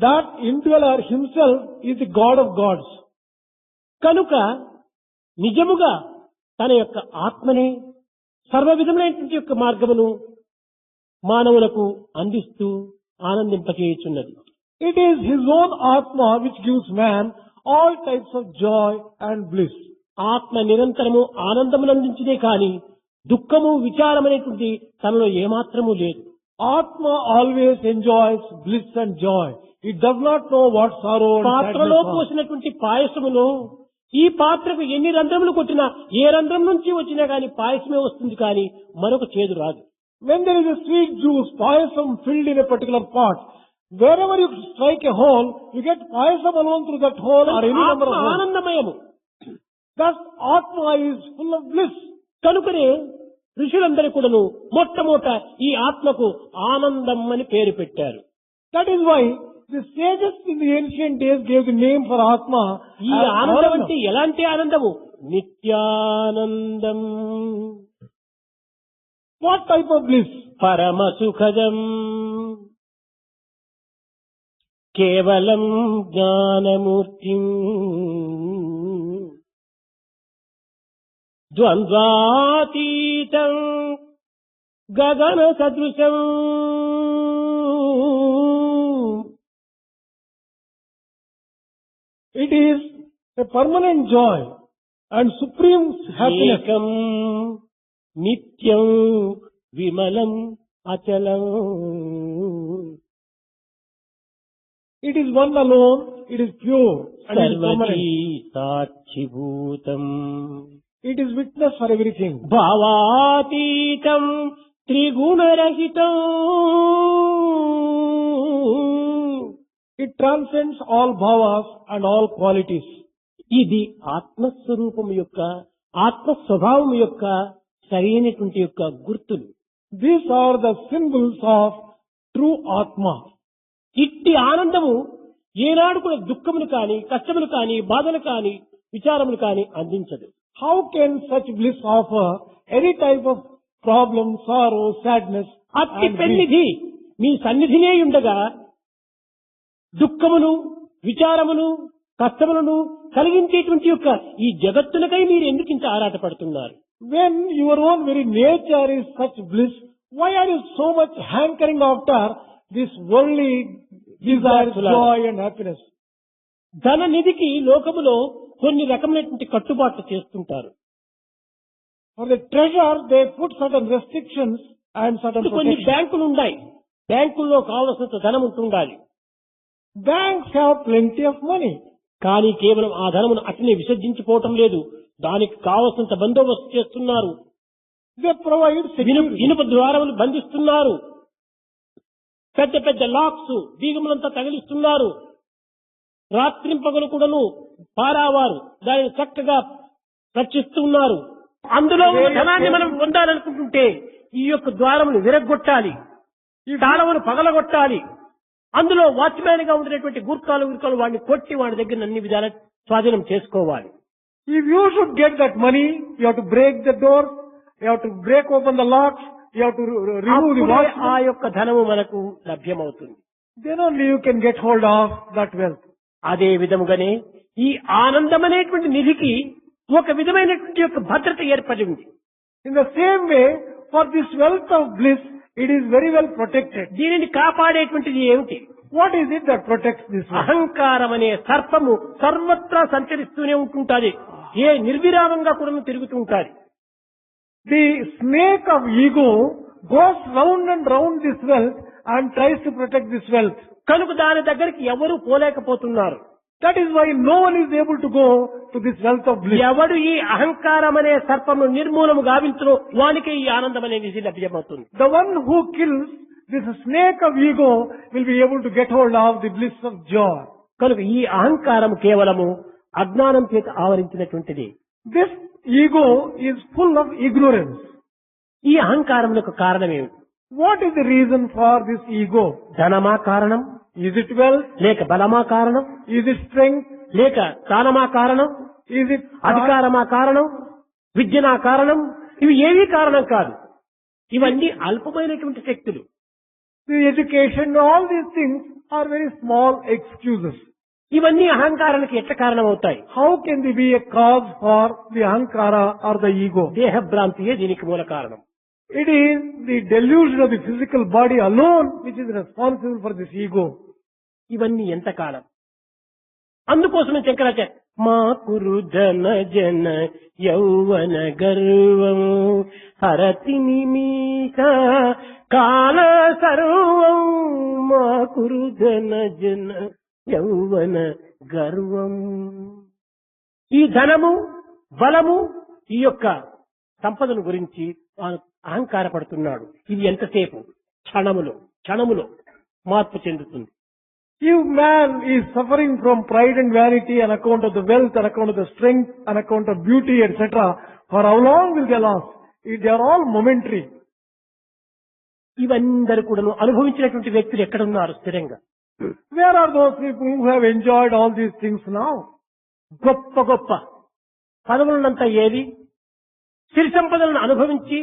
that indweller himself is the God of gods. కనుక నిజముగా తన యొక్క ఆత్మనే సర్వ విధములైనటువంటి యొక్క మార్గమును మానవులకు అందిస్తూ ఆనందింపచేయుచున్నది. It is his own Atma which gives man all types of joy and bliss. ఆత్మ నిరంతరము ఆనందమునందించినే కాని దుఃఖము విచారమనేటువంటి తనలో ఏమాత్రము లేదు. Atma always enjoys bliss and joy. It does not know what sorrow and పాత్రలో sadness are. పోసినటువంటి పాయసములో ఈ పాత్రకు ఎన్ని రంధ్రములు కొట్టినా ఏ రంధ్రం నుంచి వచ్చినా గాని పాయసమే వస్తుంది కానీ మరొక చేదు రాదు. When there is a sweet juice, payasam filled in a particular pot, wherever you strike a hole, you get payasam alone through that hole or any number ఆత్మ of holes. ఆనందమయము. Thus, Atma is full of bliss. కనుకనే ఋషులందరూ కూడాను మొట్టమొదట ఈ ఆత్మకు ఆనందం అని పేరు పెట్టారు. That is why the sages in the ancient days gave the name for Atma. ఈ as ఆనందం Ananda. అంటే ఎలాంటి ఆనందము? నిత్యానందం, What type of bliss? పరమ సుఖదం, కేవలం జ్ఞానమూర్తిం, ద్వంద్వాతీతం, గగన సదృశం, It is a permanent joy and supreme happiness. ఏకం నిత్యం విమలం అచలం. It is one alone, it is pure and it is సర్వదీ permanent. సాక్షిభూతం, It is witness for everything. భావాతీతం త్రిగుణరహితం, It transcends all bhavas and all qualities. ఇది ఆత్మస్వరూపం యొక్క ఆత్మ స్వభావం యొక్క సరైనటువంటి యొక్క గుర్తులు. These are the symbols of true Atma. ఇట్టి ఆనందము ఏనాడు కూడా దుఃఖములు కాని కష్టములు కాని బాధలు కాని విచారములు కాని అందించదు. How can such bliss offer any type of problem, sorrow, sadness అట్టి and grief? పెన్నిధి మీ సన్నిధినే ఉండగా దుఃఖమును విచారమును కష్టములను కలిగించేటువంటి యొక్క ఈ జగత్తునకై మీరు ఎందుకు ఇంత ఆరాటపడుతున్నారు? When your own very nature is such bliss, why are you so much hankering after this worldly desire, joy and happiness? ధన నిధికి లోకములో కొన్ని రకమైనటువంటి కట్టుబాట్లు చేస్తుంటారు. For the treasure, they put certain restrictions and certain ఇప్పుడు కొన్ని protections. బ్యాంకులు ఉన్నాయి. బ్యాంకుల్లో కావలసినంత ధనం ఉంటుండాలి. Banks have plenty of money. కానీ కేవలం ఆ ధనమును అట్లనే విసర్జించిపోవటం లేదు. దానికి కావలసినంత బందోబస్తు చేస్తున్నారు. They provide security. ఇనుప ద్వారములు బంధిస్తున్నారు. పెద్ద పెద్ద లాక్స్ బీగములంతా తగిలిస్తున్నారు. రాత్రింపగలు కూడాను పారావారు దానిని చక్కగా రక్షిస్తున్నారు. అందులో ఉన్న ధనాన్ని మనం పొందాలనుకుంటుంటే ఈ యొక్క ద్వారమును విరగ్గొట్టాలి, ఈ తాళమును పగలగొట్టాలి. అందులో వాచ్మ్యాన్ గా ఉండేటువంటి గుర్కాలు వాడిని కొట్టి వాడి దగ్గర అన్ని విధాల స్వాధీనం చేసుకోవాలి. If you should get that money, you have to break the door, you have to break open the locks, you have to remove the అప్పుడే watch. ఆ యొక్క ధనము మనకు లభ్యమవుతుంది. Then only you can get hold of that wealth. అదే విధముగానే ఈ ఆనందం అనేటువంటి నిధికి ఒక విధమైనటువంటి యొక్క భద్రత ఏర్పడి ఉంది. In the same way, for this wealth of bliss, it is very well protected. దీనిని కాపాడేటువంటిది ఏమిటి? What is it that protects this wealth? అహంకారం అనే సర్పము సర్వత్రా సంచరిస్తూనే ఉంటుంటాది. ఏ నిర్విరామంగా కూడా తిరుగుతూ ఉంటాది. The snake of ego goes round and round this wealth and tries to protect this wealth. కనుక దాని దగ్గరికి ఎవరు పోలేకపోతున్నారు. That is why no one is able to go to this wealth of bliss. ఎవడు ఈ అహంకారం అనే సర్పము నిర్మూలము గావించునో వానికే ఈ ఆనందం అనే నిధి లభ్యమవుతుంది. The one who kills this snake of ego will be able to get hold of the bliss of joy. కనుక ఈ అహంకారం కేవలము అజ్ఞానం చేత ఆవరించినటువంటిది. This ego is full of ignorance. ఈ అహంకారములకు కారణం ఏమిటి? What is the reason for this ego? ధనమా కారణం? Is it wealth? లేక బలమా కారణం? Is it strength? లేక స్థానమా కారణం? Is it అధికారమా కారణం? విద్యనా కారణం? ఇవి ఏవీ కారణం కాదు. ఇవన్నీ అల్పమైనటువంటి శక్తులు. the education? All these things are very small excuses. ఇవన్నీ అహంకారానికి ఎట్లా కారణం అవుతాయి? How can they be a cause for the ahankara or the ego? దేహ భ్రాంతియే దీనికి మూల కారణం. It is the delusion of the physical body alone which is responsible for this ego. ఇవన్నీ ఎంతకాలం? అందుకోసమే శంకరాచార్య మా కురు ధన జన యౌవన గర్వం హరతి నిమిష కాల సర్వం మా కురు ధన జన యౌవన గర్వం. ఈ ధనము బలము ఈ యొక్క సంపదను గురించి తాను అహంకారపడుతున్నాడు. ఇది ఎంతసేపు? క్షణములో మార్పు చెందుతుంది. If man is suffering from pride and vanity on account of the wealth, on account of the strength, on account of beauty, etc., for how long will they last? They are all momentary. ఇవందరూ కూడాను అనుభవించినటువంటి వ్యక్తులు ఎక్కడున్నారు స్థిరంగా? Where are those people who have enjoyed all these things now? గొప్ప పదవులనంతా ఏది సిరి సంపదలను అనుభవించి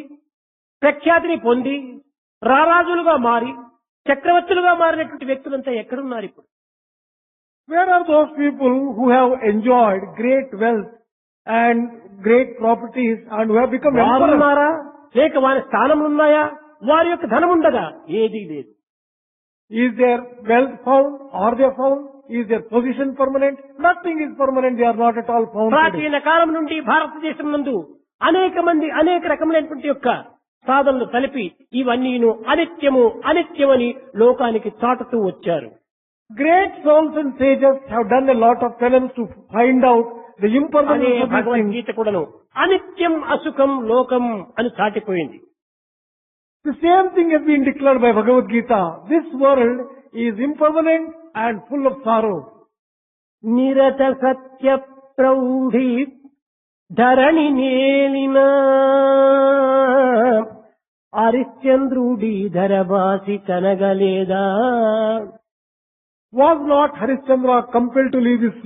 ప్రఖ్యాతిని పొంది రారాజులుగా మారి చక్రవర్తులుగా మారినటువంటి వ్యక్తులంతా ఎక్కడున్నారు ఇప్పుడు? Where are those people who have enjoyed great wealth and great properties and who have become emperors? ఉన్నారా లేక వారి స్థానములు ఉన్నాయా? వారి యొక్క ధనం ఉండగా ఏదీ లేదు. Is their wealth found? Are they found? Is their position permanent? Nothing is permanent. They are not at all found today. ప్రాచీన కాలం నుండి భారతదేశం నందు అనేక మంది అనేక రకములైనటువంటి యొక్క సాధనలు కలిపి ఇవన్నీను అనిత్యమని లోకానికి చాటుతూ వచ్చారు. Great souls and sages have done a lot of penance to find out the impermanence of these things. Bhagavad Gita కూడాను అనిత్యం అసుఖం లోకం అని చాటిపోయింది. The same thing has been declared by Bhagavad Gita. This world is impermanent and full of sorrow. నిరత Satya ప్రౌఢి Dharani నేలిన హరిశ్చంద్రుడి ధరవాసి కనగలేదా? Was not Harishchandra compelled to leave this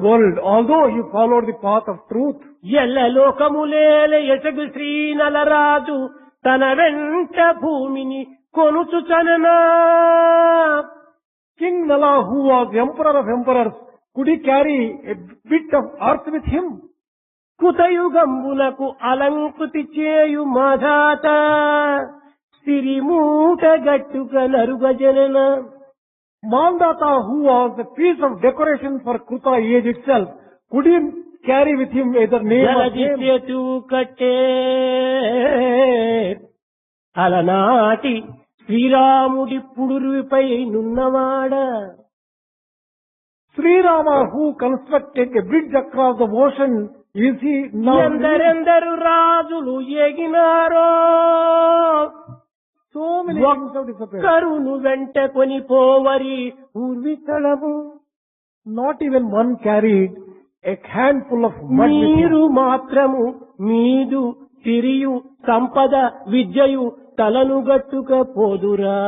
world, although he followed the path of truth? ఎల్ల లోకములేల యశగు శ్రీ నలరాజు తన వెంట భూమిని కొనుచుచననా. King Nala, who was emperor of emperors, could he carry a bit of earth with him? కుతయుగంబునకు అలంకృతి చేయు మాధాత సిరిమూట గట్టుక నరుగజనన. Mandata, who was a piece of decoration for Kruta age itself, could he carry with him either name or fame? జలదిత్యతూ కట్టే అలనాటి శ్రీరాముడి పుడురుపై నున్నవాడ. Sri Rama, who constructed a bridge across the ocean, is he now? ఎందరెందరు రాజులు ఎగినారో So many things have disappeared. కరును వెంట కొని పోవరి ఊర్వితళము. Not even one carried a handful of mud with him. మీరు మాత్రము మీదు తిరియు సంపద విద్యయు తలను గట్టుక పోదురా.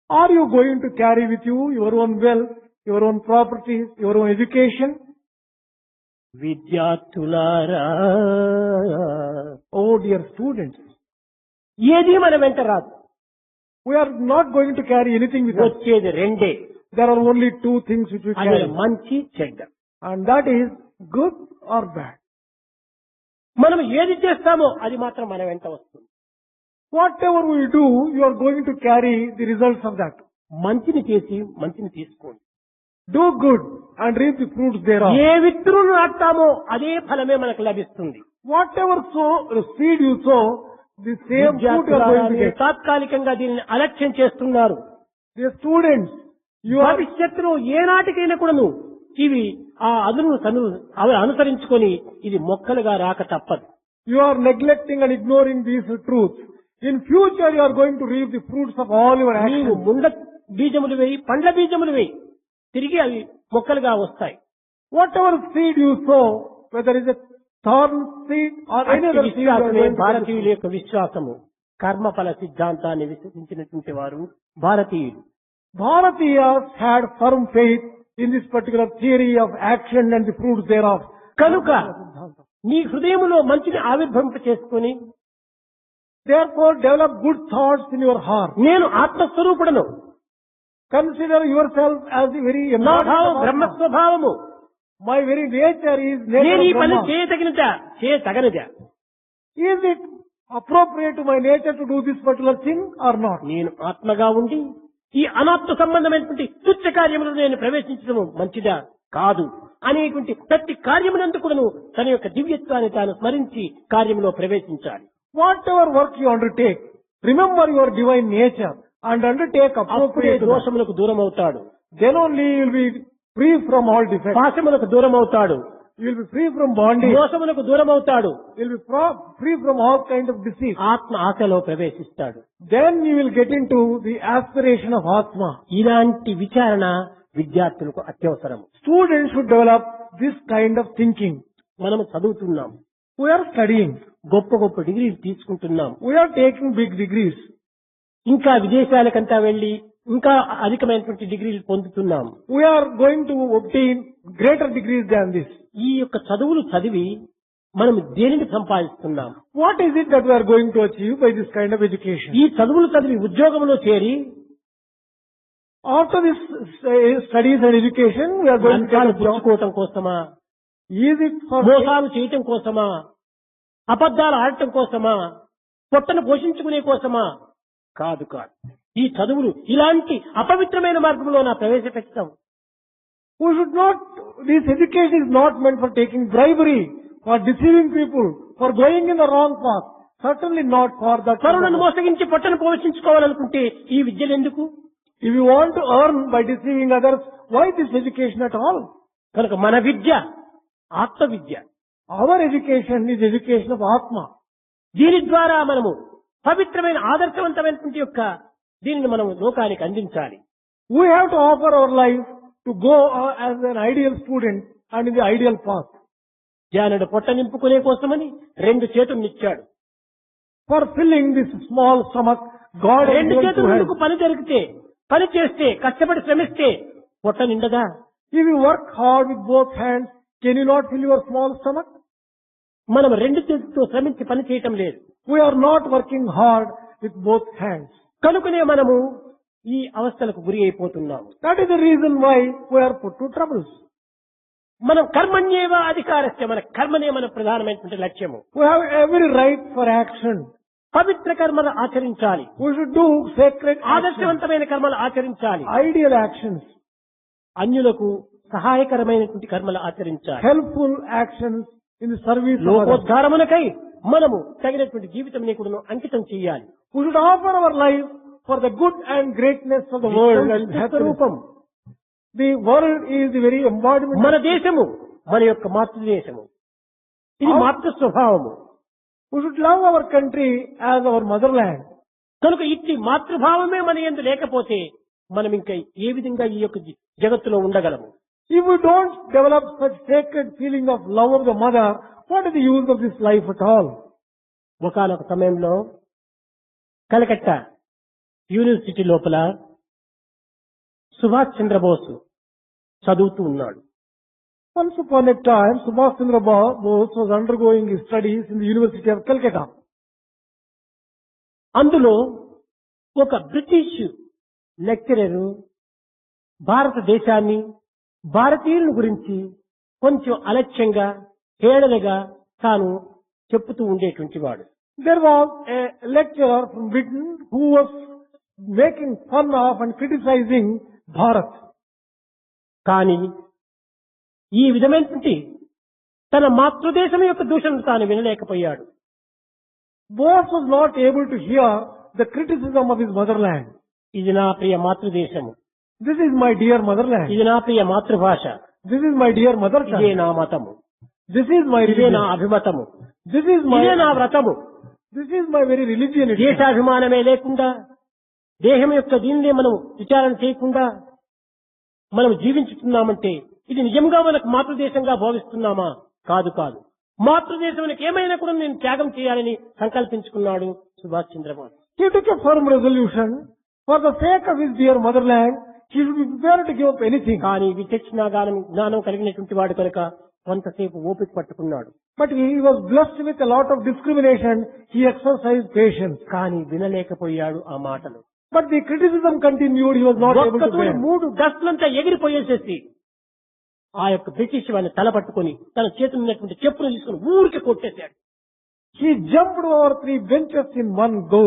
Are you going to carry with you your own wealth, your own properties, your own education? విద్యార్థులారా, Oh dear students, ఏది మన వెంట రాదు. we are not going to carry anything with us. వచ్చేది రెండే, There are only two things which we అది carry, మంచి చెడ్డ. and that is good or bad. మనం ఏది చేస్తామో అది మాత్రం మన వెంట వస్తుంది. Whatever we do, you are going to carry the results of that. మంచిని చేసి మంచిని తీసుకోండి. Do good and reap the fruits thereof. ఏ విత్తులను నాటుతామో అదే ఫలమే మనకు లభిస్తుంది. Whatever seed you sow, the same fruit you are going to get. తాత్కాలికంగా దీనిని అలక్ష్యం చేస్తున్నారు. Dear students, you are భవిష్యత్తులో ఏనాటికైనా కూడాను ఇవి ఆ అవి అనుసరించుకొని ఇది మొక్కలుగా రాక తప్పదు. neglecting and ignoring these truths. In future you are going to reap the fruits of all your నీవు actions. ముండ బీజములు వేయి, పండ్ల బీజములు వేయి, తిరిగి అవి మొక్కలుగా వస్తాయి. Whatever seed you sow, whether it is a thorn seed or any అట్టి other seed, you are విశ్వాసమే going to get భారతీయుల యొక్క విశ్వాసము. కర్మఫల సిద్ధాంతాన్ని విశ్వసించినటువంటి వారు భారతీయులు. Bharatiyas had firm faith in this particular theory of action and the fruits thereof. కనుక నీ హృదయములో మంచిని ఆవిర్భవింప చేసుకుని, Therefore, develop good thoughts in your heart. నేను ఆత్మస్వరూపుడను, Consider yourself as the very నా embodiment భావం of Atma. బ్రహ్మస్వభావము. My very nature is నేను nature ఈ of పని Brahma. చేయతగినదా, చేయతగనిదా? Is it appropriate to my nature to do this particular thing or not? నేను ఆత్మగా ఉండి ఈ అనాత్మ సంబంధమైనటువంటి తుచ్చ కార్యములను నేను ప్రవేశించడం మంచిదా కాదు అనేటువంటి ప్రతి కార్యమునందు కూడాను తన యొక్క దివ్యత్వాన్ని తాను స్మరించి కార్యములో ప్రవేశించాలి. Whatever work you undertake, remember your divine nature and undertake అప్పుడే appropriate to that. దోషములకు దూరం అవుతాడు, Then only you will be free from all defects. పాశములకు దూరం అవుతాడు, You will be free from bondage. మోసములకు దూరం అవుతాడు, You will be free from all kind of deceit. ఆత్మ ఆశలో ప్రవేశిస్తాడు. Then you will get into the aspiration of Atma. ఇలాంటి విచారణ విద్యార్థులకు అత్యవసరం. Students should develop this kind of thinking. మనం చదువుతున్నాం, We are studying. గొప్ప గొప్ప డిగ్రీలు తీసుకుంటున్నాం, We are taking big degrees. ఇంకా విదేశాలకంతా వెళ్లి ఇంకా అధికమైనటువంటి డిగ్రీలు పొందుతున్నాం. We are going to obtain greater degrees than this. ఈ యొక్క చదువులు చదివి మనం దేనిని సంపాదిస్తున్నాం? What is it that we are going to achieve by this kind of education? ఈ చదువులు చదివి ఉద్యోగంలో చేరి After this studies and education, we are going to లంచాలు get a job. పుచ్చుకోవటం కోసమా, Is it for మోసాలు చేయటం కోసమా, అబద్ధాలు ఆడటం కోసమా, పొట్టను పోషించుకునే కోసమా? కాదు కాదు. ఈ చదువులు ఇలాంటి అపవిత్రమైన మార్గంలో నా ప్రవేశపెట్టడం. We should not, this education is not meant for taking bribery, for deceiving people, for going in the wrong path. Certainly not for that. పరులను మోసగించి పొట్టను పోషించుకోవాలనుకుంటే ఈ విద్యలు ఎందుకు? If you want to earn by deceiving others, why this education at all? కనుక మన విద్య ఆత్మ విద్య. Our education is education of Atma. దీని ద్వారా మనము పవిత్రమైన ఆదర్శవంతమైనటువంటి యొక్క దీనిని మనం లోకానికి అందించాలి. We have to offer our life to go as an ideal student and in the ideal path. జానుడు పొట్ట నింపుకునే కోసమని 2 చేతులనిచ్చాడు. For filling this small stomach, God has 2 given చేతుల 2 ముందుకు hands. పని జరిగితే, పని చేస్తే, కష్టపడి శ్రమిస్తే పొట్ట నిండదా? If you work hard with both hands, can you not fill your small stomach? మనం 2 చేతులతో శ్రమించి పని చేయటం లేదు. We are not working hard with both hands. కనుకనే మనము ఈ అవస్థలకు గురి అయిపోతున్నాము. That is the reason why we are put to troubles. మనం కర్మణ్యేవ అధికారస్య, మన కర్మనే మన ప్రధానమైనటువంటి లక్ష్యము. We have every right for action. పవిత్ర కర్మలు ఆచరించాలి, We should do sacred actions, ఆదర్శవంతమైన కర్మలు ఆచరించాలి, ideal actions, అన్యులకు సహాయకరమైనటువంటి కర్మలు ఆచరించాలి. helpful actions in the service of others. లోకోద్ధారమునకై మనము తగినటువంటి జీవితం కూడా అంకితం చేయాలి. We should offer our life for the good and greatness of the world and happiness. రూపం The world is the very embodiment. మన దేశము మన యొక్క మాతృదేశము, ఇది మాతృ స్వభావము. We should love our country as our motherland. కనుక ఇట్టి మాతృభావమే మన యందు లేకపోతే మనం ఇంకా ఏ విధంగా ఈ యొక్క జగత్తులో ఉండగలము? If we don't develop such sacred feeling of love of the mother, what is the use of this life at all? ఒకానొక సమయంలో కలకత్తా యూనివర్సిటీ లోపల సుభాష్ చంద్రబోస్ చదువుతూ ఉన్నాడు. Once upon a time, Subhash Chandra Bose was undergoing his studies in the University of Calcutta. అందులో ఒక British lecturer భారతదేశాన్ని, భారతీయుల గురించి కొంచెం అలక్ష్యంగా, హేళనగా తాను చెప్పుతూ ఉండేటువంటి వాడు. There was a lecturer from Britain who was making fun of and criticizing Bharat. కానీ ఈ విధమైనటువంటి తన మాతృదేశం యొక్క దూషణను తాను వినలేకపోయాడు. Bose was not able to hear the criticism of his motherland. ఇది నా ప్రియ మాతృదేశము, This is my dear motherland. ఇది నా ప్రియ మాతృభాష, This is my dear mother ఇదే tongue. నా మతము, This is my ఇదే నా religion. అభిమతము, This is ఇదే నా my వ్రతము, This is my very religion. It is. దేశాభిమానమే లేకుండా దేహం యొక్క దీనినే మనం విచారణ చేయకుండా మనం జీవించుతున్నామంటే ఇది నిజంగా మనకు మాతృదేశంగా భావిస్తున్నామా? కాదు కాదు. మాతృదేశానికి ఏమైనా కూడా నేను త్యాగం చేయాలని సంకల్పించుకున్నాడు Subhash Chandrabose. He took a firm resolution for the sake of his dear motherland. He would be prepared to give up anything. కానీ విచక్షణ జ్ఞానం కలిగినటువంటి వాడు కనుక కొంతసేపు ఓపిక పట్టుకున్నాడు. But he was blessed with a lot of discrimination. He exercised patience. కానీ వినలేకపోయాడు ఆ మాటలు. But the criticism continued. He was not able to bear. 3 డస్ట్లంతా ఎగిరిపోయేసేసి ఆ యొక్క బ్రిటిష్ వాడిని తల పట్టుకొని తన చేతులు ఉన్నటువంటి చెప్పులు తీసుకుని ఊరికి కొట్టేశాడు. He jumped over 3 benches in one go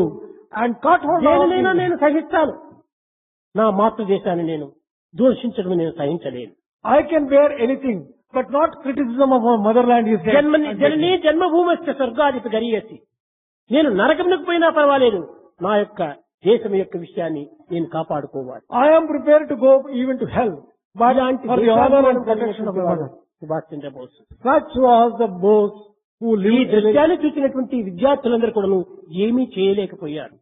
and caught hold of దేనినైనా him. నేను సహిస్తాను, నా మాతృదేశాన్ని నేను దూషించడం నేను సహించలేను. I can bear anything, but not criticism of our motherland, he said. జననీ జన్మభూమస్య స్వర్గాధిప గరీయసి. నేను నరకమునకు పోయినా పర్వాలేదు, నా యొక్క దేశం యొక్క విషయాన్ని నేను కాపాడుకోవాలి. I am prepared to go even to hell, but for the honor and protection of the mother. Subhash Chandrabose. Such was the Bose who ఈ lived. దృశ్యాన్ని చూసినటువంటి విద్యార్థులందరూ కూడా ఏమీ చేయలేకపోయారు.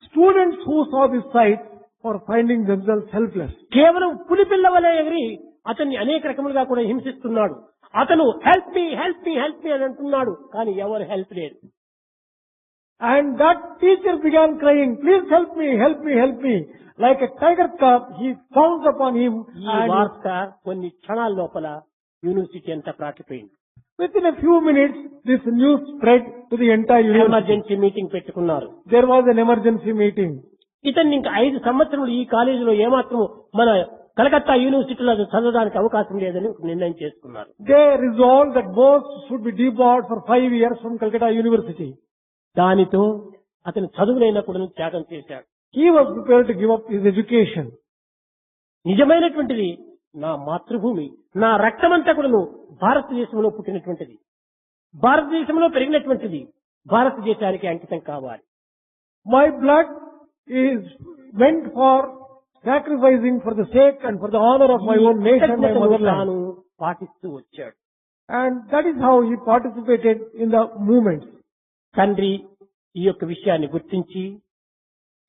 Students who saw this sight were finding themselves helpless. కేవలం పులిపిల్ల వలె ఎగిరి అతన్ని అనేక రకములుగా కూడా హింసిస్తున్నాడు. అతను help me help me help me అని అంటున్నాడు, కానీ ఎవరు హెల్ప్ లేదు. And that teacher began crying, please help me, help me, help me. Like a tiger cub, he pounced upon him. ఈ And వార్త కొన్ని క్షణాల లోపల యూనివర్సిటీ అంతా ప్రాకిపోయింది. within a few minutes, this news spread to the entire university. Emergency meeting పెట్టుకున్నారు. There was an emergency meeting. ఇతన్ని ఇంకా 5 సంవత్సరాలు ఈ కాలేజీలో ఏమాత్రం మన కలకత్తా యూనివర్సిటీలో చదవడానికి అవకాశం లేదని ఒక నిర్ణయం చేసుకున్నారు. They resolved that Bose should be debarred for 5 years from Calcutta University. దానితో అతను చదువునైనా కూడా త్యాగం చేశాడు. He was prepared to give up his education. నిజమైనటువంటిది నా మాతృభూమి, నా రక్తమంతా కూడాను భారతదేశంలో పుట్టినటువంటిది, భారతదేశంలో పెరిగినటువంటిది, భారతదేశానికి అంకితం కావాలి. My blood is meant for sacrificing for the sake and for the honor of my own nation, my motherland. తాను పాటిస్తూ వచ్చాడు. And that is how he participated in the movements. తండ్రి ఈ యొక్క విషయాన్ని గుర్తించి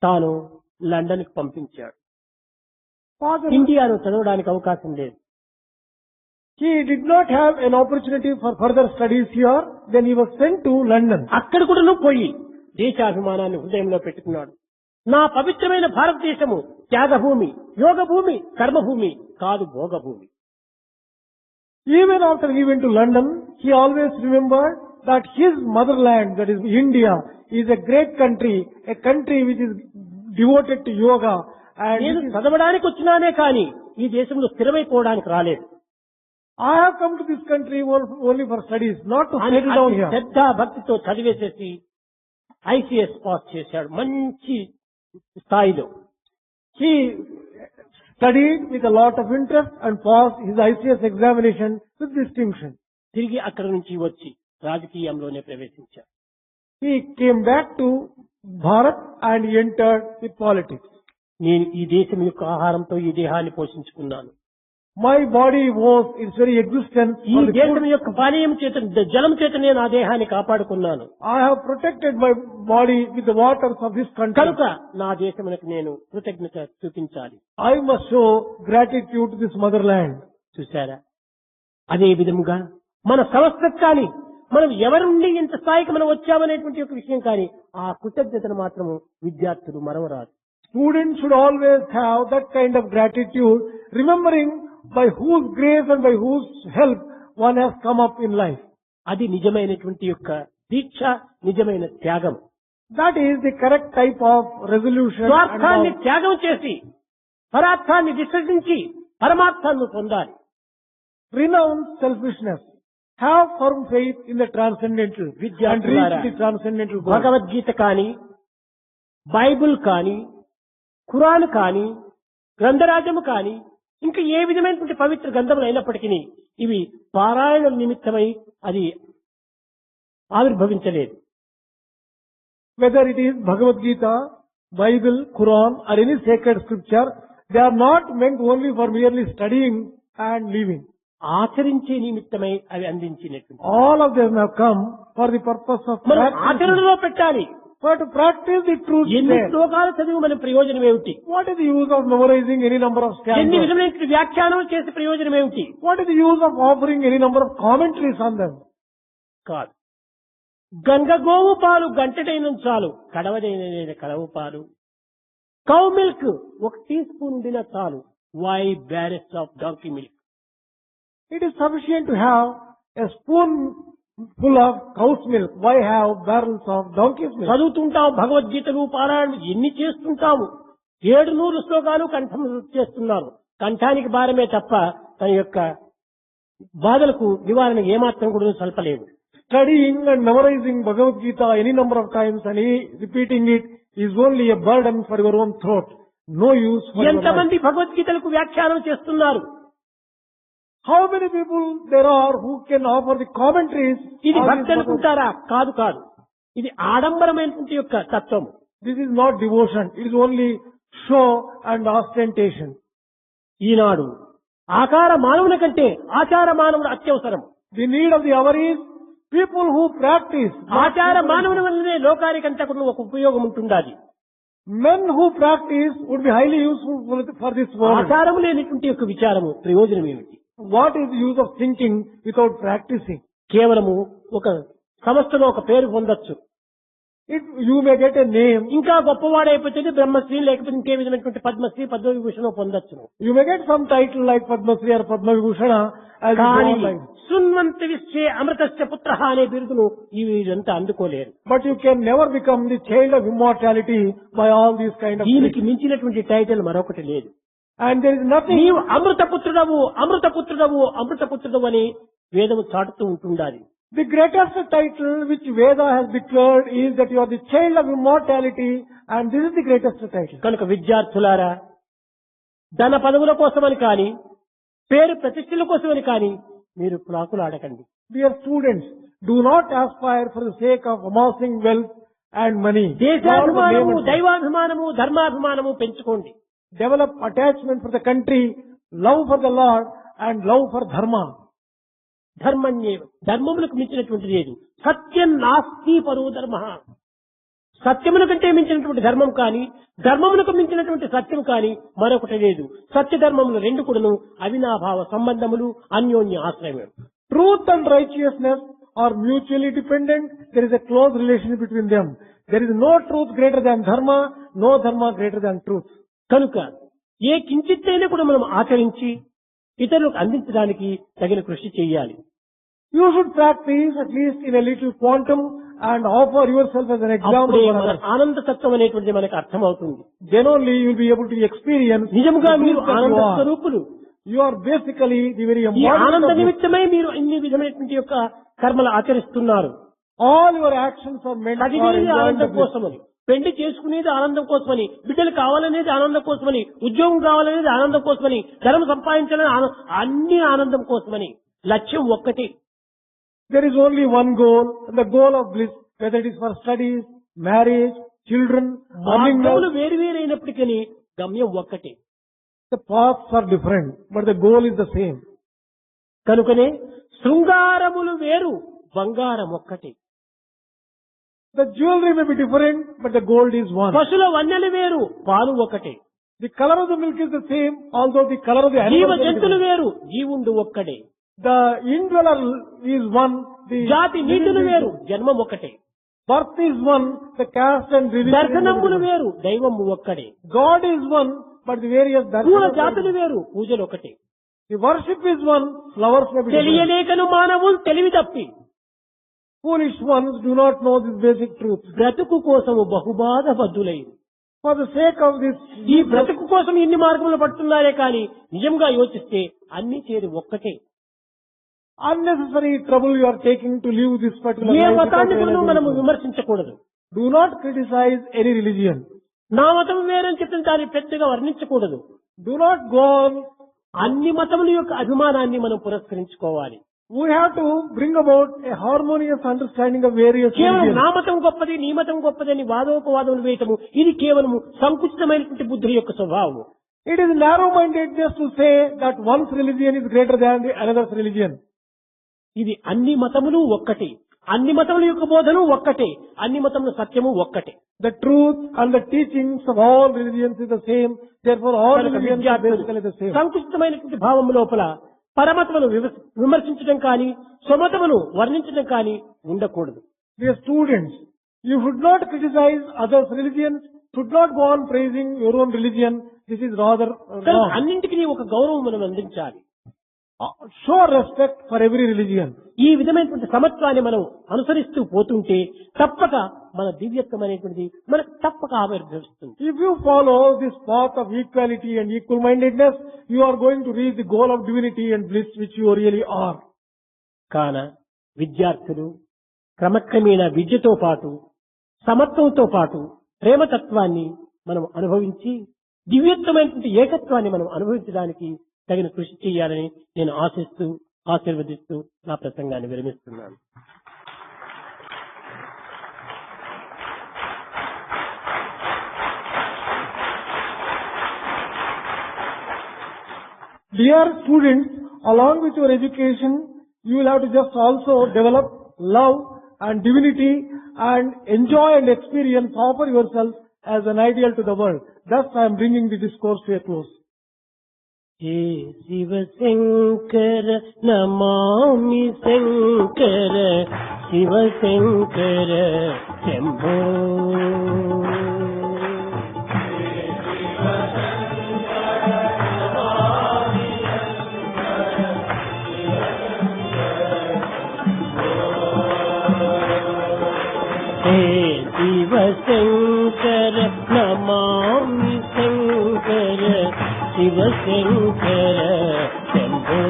తాను లండన్ కు పంపించాడు. Father, ఇండియాలో చదవడానికి అవకాశం లేదు. he did not have an opportunity for further studies here. Then he was sent to London. అక్కడ కూడా పోయి దేశాభిమానాన్ని హృదయంలో పెట్టుకున్నాడు. నా పవిత్రమైన భారతదేశము త్యాగభూమి, యోగభూమి, కర్మభూమి కాదు భోగభూమి. Even after he went to London, he always remembered that his motherland, that is India, is a great country, a country which is devoted to yoga. నేను And చదవడానికి వచ్చినానే కానీ ఈ దేశంలో స్థిరమైపోవడానికి రాలేదు. I have come to this country only for studies, not to అని settle down here. శ్రద్ధ భక్తితో చదివేసేసి ICS pass చేశాడు మంచి స్థాయిలో. He studied with a lot of interest and passed his ICS examination with distinction. తిరిగి అక్కడి నుంచి వచ్చి రాజకీయంలోనే ప్రవేశించాడు. He came back to Bharat and he entered with politics. నేను ఈ దేశం యొక్క ఆహారంతో ఈ దేహాన్ని పోషించుకున్నాను. My body was its very existence. ఈ for the దేశం food. యొక్క పానీయం చేత జలం చేత నేను ఆ దేహాన్ని కాపాడుకున్నాను. I have protected my body with the waters of this country. కనుక నా దేశమునకు నేను కృతజ్ఞత చూపించాలి. I must show gratitude to this motherland. చూశారా? అదే విధముగా మన సంస్థకు కానీ మనం ఎవరి నుండి ఇంత స్థాయికి మనం వచ్చామనేటువంటి ఒక విషయం కానీ ఆ కృతజ్ఞతను మాత్రము విద్యార్థులు మరవరాదు. Students should always have that kind of gratitude, remembering by whose grace and by whose help one has come up in life. అది నిజమైనటువంటి యొక్క దీక్ష, నిజమైన త్యాగం. That is the correct type of resolution. and స్వార్థాన్ని vow. త్యాగం చేసి పరార్థాన్ని విసర్జించి పరమార్థాన్ని పొందాలి. Renounce selfishness. Have firm faith in the transcendental and విద్యార్థులారా, reach the transcendental goal. Bhagavad Gita కానీ, బైబుల్ కానీ, ఖురాన్ కానీ, గ్రంథరాజము కానీ, ఇంకా ఏ విధమైనటువంటి పవిత్ర గ్రంథములు అయినప్పటికీ ఇవి పారాయణ నిమిత్తమై అది ఆవిర్భవించలేదు. Whether it is Bhagavad Gita, Bible, Quran or any sacred scripture, they are not meant only for merely studying and living. ఆచరించే నిమిత్తమై అవి అందించినట్టు All of them have come for the purpose of మనం practice. ఆచరణలో పెట్టాలి. But to practice the truth ఎన్ని there. శ్లోకాలు చదివి మన ప్రయోజనం ఏమిటి? What is the use of memorizing any number of ఎన్ని stanzas? విధమైన వ్యాఖ్యానం చేసే ప్రయోజనం ఏమిటి? What is the use of offering any number of commentaries on them? కాదు. గంగ గోవు పాలు గంటటైన చాలు, కడవదైన కడవు పాలు. కౌ మిల్క్ ఒక టీ స్పూన్ ఉండిన చాలు, why barrels of donkey milk. It is sufficient to have a spoon full of cow's milk. Why have barrels of donkey's milk? చదువుతుంటాం భగవద్గీతలు పారాయణం ఎన్ని చేస్తుంటాము. 700 శ్లోకాలు కంఠం చేస్తున్నాము. కంఠానికి భారమే తప్ప తన యొక్క బాధలకు నివారణ ఏమాత్రం కూడా సల్పలేము. Studying and memorizing Bhagavad Gita any number of times and repeating it is only a burden for your own throat. No use for your life. ఎంతమంది భగవద్గీతలకు వ్యాఖ్యానం చేస్తున్నారు? How many people there are who can offer the commentaries? ఇది on భక్తి this Bhagavad- అనుకుంటారా? కాదు కాదు. ఇది ఆడంబరమైనటువంటి యొక్క తత్వం. This is not devotion. It is only show and ostentation. ఈనాడు ఆకార మానవుని కంటే ఆచార మానవుడు అత్యవసరం. The need of the hour is people who practice. ఆచార మానవుని వల్లనే లోకానికంతా కూడా ఒక ఉపయోగం ఉంటుండాలి. Men who practice would be highly useful for this world. ఆచారం లేనటువంటి యొక్క విచారము ప్రయోజనం ఏమిటి? What is the use of thinking without practicing? కేవలము ఒక సంస్థలో ఒక పేరు పొందొచ్చు. If you may get a name, ఇంకా గొప్పవాడైపోతే బ్రహ్మశ్రీ లేకపోతే ఇంకే విధమైనటువంటి పద్మశ్రీ పద్మవిభూషణం పొందొచ్చును. you may get some title like Padma Shri or Padma Vibhushana as you go కానీ on life. శృణ్వంత విశ్వే అమృతస్య పుత్రః అనే బిరుదును ఈ వీరంతా అందుకోలేరు. But you can never become the child of immortality by all these kind of దీనికి things. మించినటువంటి title మరొకటి లేదు. And there is nothing. నీవు అమృతపుత్రుడవు అమృతపుత్రుడవు అమృతపుత్రుడవు అని వేదము చాటుతూ ఉంటుండాలి. The greatest title which Veda has declared is that you are the child of immortality, and this is the greatest title. కనుక విద్యార్థులారా, ధన పదవుల కోసమని కానీ పేరు ప్రతిష్టల కోసమని కానీ మీరు ప్రాకులాడకండి. Dear students, do not aspire for the sake of amassing wealth and money. దేశాభిమానము, దైవాభిమానము, ధర్మాభిమానము పెంచుకోండి. Develop attachment for the country, love for the Lord, and love for dharma. ధర్మన్యేవ, ధర్మములకు మించినటువంటి లేదు. సత్యం నాస్తి పరో ధర్మ. సత్యముల కంటే మించినటువంటి ధర్మం కానీ ధర్మములకు మించినటువంటి సత్యం కానీ మరొకటి లేదు. సత్య ధర్మములు రెండు కూడాను అవినాభావ సంబంధములు, అన్యోన్య ఆశ్రయములు. Truth and righteousness are mutually dependent. There is a close relation between them. There is no truth greater than dharma, no dharma greater than truth. కనుక ఏ కించిత్తైనా కూడా మనం ఆచరించి ఇతరులకు అందించడానికి తగిన కృషి చేయాలి. You should practice at least in a little quantum and offer yourself as an example అప్పుడే for మన others. ఆనంద తత్వం అనేటువంటిది మనకు అర్థమవుతుంది. Then only you will be able to experience. నిజంగా the మీరు bliss that ఆనంద you are. స్వరూపులు. You are basically the very ఈ embodiment ఆనంద of this. నిమిత్తమై మీరు ఇన్ని విధమైనటువంటి యొక్క కర్మలు ఆచరిస్తున్నారు. All your actions are meant for చదివేది enjoying the ఆనందం bliss. కోసమని, పెళ్లి చేసుకునేది ఆనందం కోసమని, బిడ్డలు కావాలనేది ఆనందం కోసమని, ఉద్యోగం కావాలనేది ఆనందం కోసమని, ధనం సంపాదించాలని అన్ని ఆనందం కోసమని. లక్ష్యం ఒక్కటి. There is only one goal, and the goal of bliss, whether it is for studies, marriage, children, earning మార్గములు wealth, వేరు వేరైనప్పటికీ గమ్యం ఒక్కటే. the paths are different, but the goal is the same. కనుకనే శృంగారములు వేరు, బంగారం ఒక్కటే. The jewelry may be different, but the gold is one. పశుల వన్నెలు వేరు, పాలు ఒకటే. The color of the milk is the same, although the color of the జీవ animal is జంతువులు different. వేరు, జీవుండు ఒక్కడే. The indweller is one, the జాతి నీతులు వేరు, జన్మం ఒకటే. birth is one, the caste and religion is దర్శనములు different. వేరు, దైవము ఒక్కడే. God is one, but the various పూల darshanas are జాతులు different. వేరు, పూజలు ఒకటే. The worship is one, flowers may be different. తెలియలేకను మానవులు తెలివి తప్పి Foolish ones do not know this basic truth. బ్రతుకు కోసము బహుబాధ బద్దులైంది. For the sake of this, ఈ బ్రతుకు కోసం ఇన్ని మార్గములు పడుతున్నారే కానీ నిజంగా యోచిస్తే అన్ని చేరి ఒక్కటే. unnecessary trouble you are taking to live this particular A life మతాన్ని without కూడా మనము realizing. విమర్శించకూడదు. Do not criticize any religion. నా మతం వేరని చెప్పిన దాన్ని పెద్దగా వర్ణించకూడదు. Do not go on. అన్ని మతముల యొక్క అభిమానాన్ని మనం పురస్కరించుకోవాలి. We have to bring about a harmonious understanding of various కేవలం religions. నా మతం గొప్పది, నీ మతం గొప్పది అని వాదోపవాదములు వేయటము ఇది కేవలము సంకుచితమైనటువంటి బుద్ధి యొక్క స్వభావము. It is narrow-mindedness to say that one's religion is greater than the another's religion. ఇది అన్ని మతములు ఒక్కటే, అన్ని మతముల యొక్క బోధను ఒక్కటే, అన్ని మతముల సత్యము ఒక్కటే. The truth and the teachings of all religions is the same. Therefore, all religions are basically the same. సంకుచితమైనటువంటి భావం లోపల పరమతమును విమర్శించడం కానీ స్వమతమును వర్ణించడం కానీ ఉండకూడదు. Dear students, you should not criticize others' religions, should not go on praising your own religion. This is rather wrong. అన్నింటికి ఒక గౌరవం మనం అందించాలి. Show respect for every religion. ఈ విధమైనటువంటి సమత్వాన్ని మనం అనుసరిస్తూ పోతుంటే తప్పక మన దివ్యత్వం అనేటువంటిది మనకు తప్పక ఆవిర్భవిస్తుంది. If you follow this path of equality and equal-mindedness, you are going to reach the goal of divinity and bliss which you really are. కాన విద్యార్థులు క్రమక్రమేణా విద్యతో పాటు సమత్వంతో పాటు ప్రేమతత్వాన్ని మనం అనుభవించి దివ్యత్వమైనటువంటి ఏకత్వాన్ని మనం అనుభవించడానికి తగిన కృషి చేయాలని నేను ఆశిస్తూ ఆశీర్వదిస్తూ నా ప్రసంగాన్ని విరమిస్తున్నాను. Dear students, along with your education, you will have to just also develop love and divinity and enjoy and experience, offer yourself as an ideal to the world. Thus, I am bringing the discourse to a close. Hey Shiv Shankar Namami Shankar Shiv Shankar Shambho hey Shiv Shankar Namami Shankar Shiv Shankar Shambho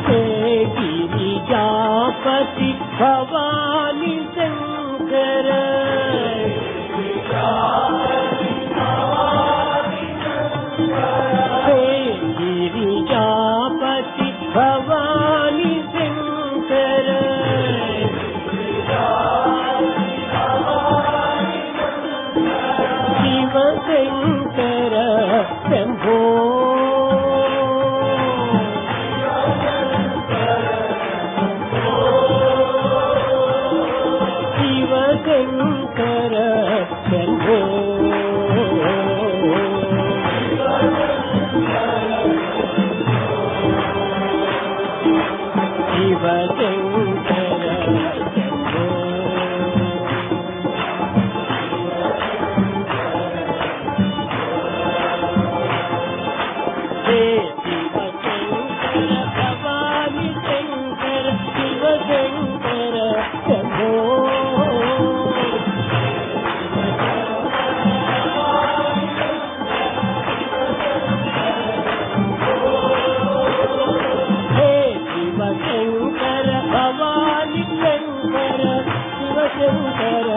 hey Girijapati Bhavani Shankar hey Girijapati Bhavani Shankar Shiv Shankar Shambho Shiv Shankar Shambho Shiv Shankar Shambho hey Shiv Shankar Bhavani Shankar Shiv Shankar Shambho hey Shiv Shankar Bhavani Shankar Shiv Shankar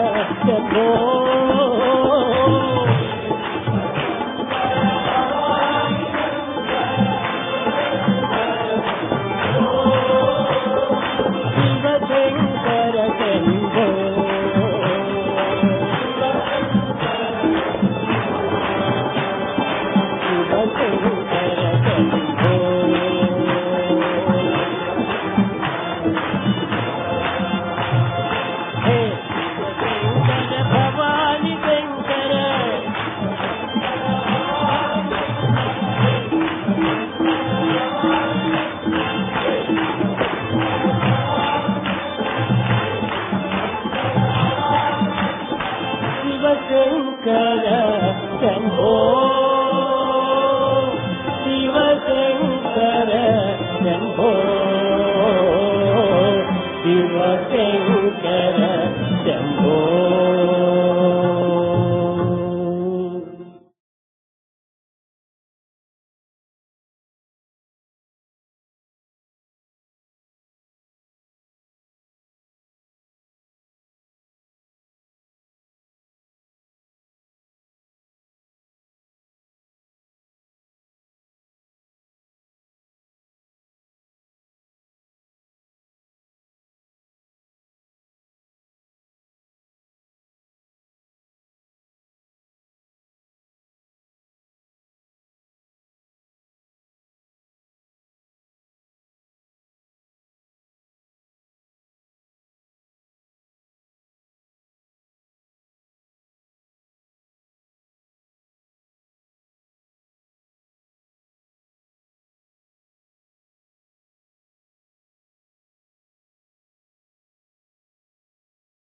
Shambho Shiv Shankar Shambho Shiv Shankar Shambho hey Shiv Shankar Bhavani Shankar Shiv Shankar Shambho Shiv Shankar Shambho Shiv Shankar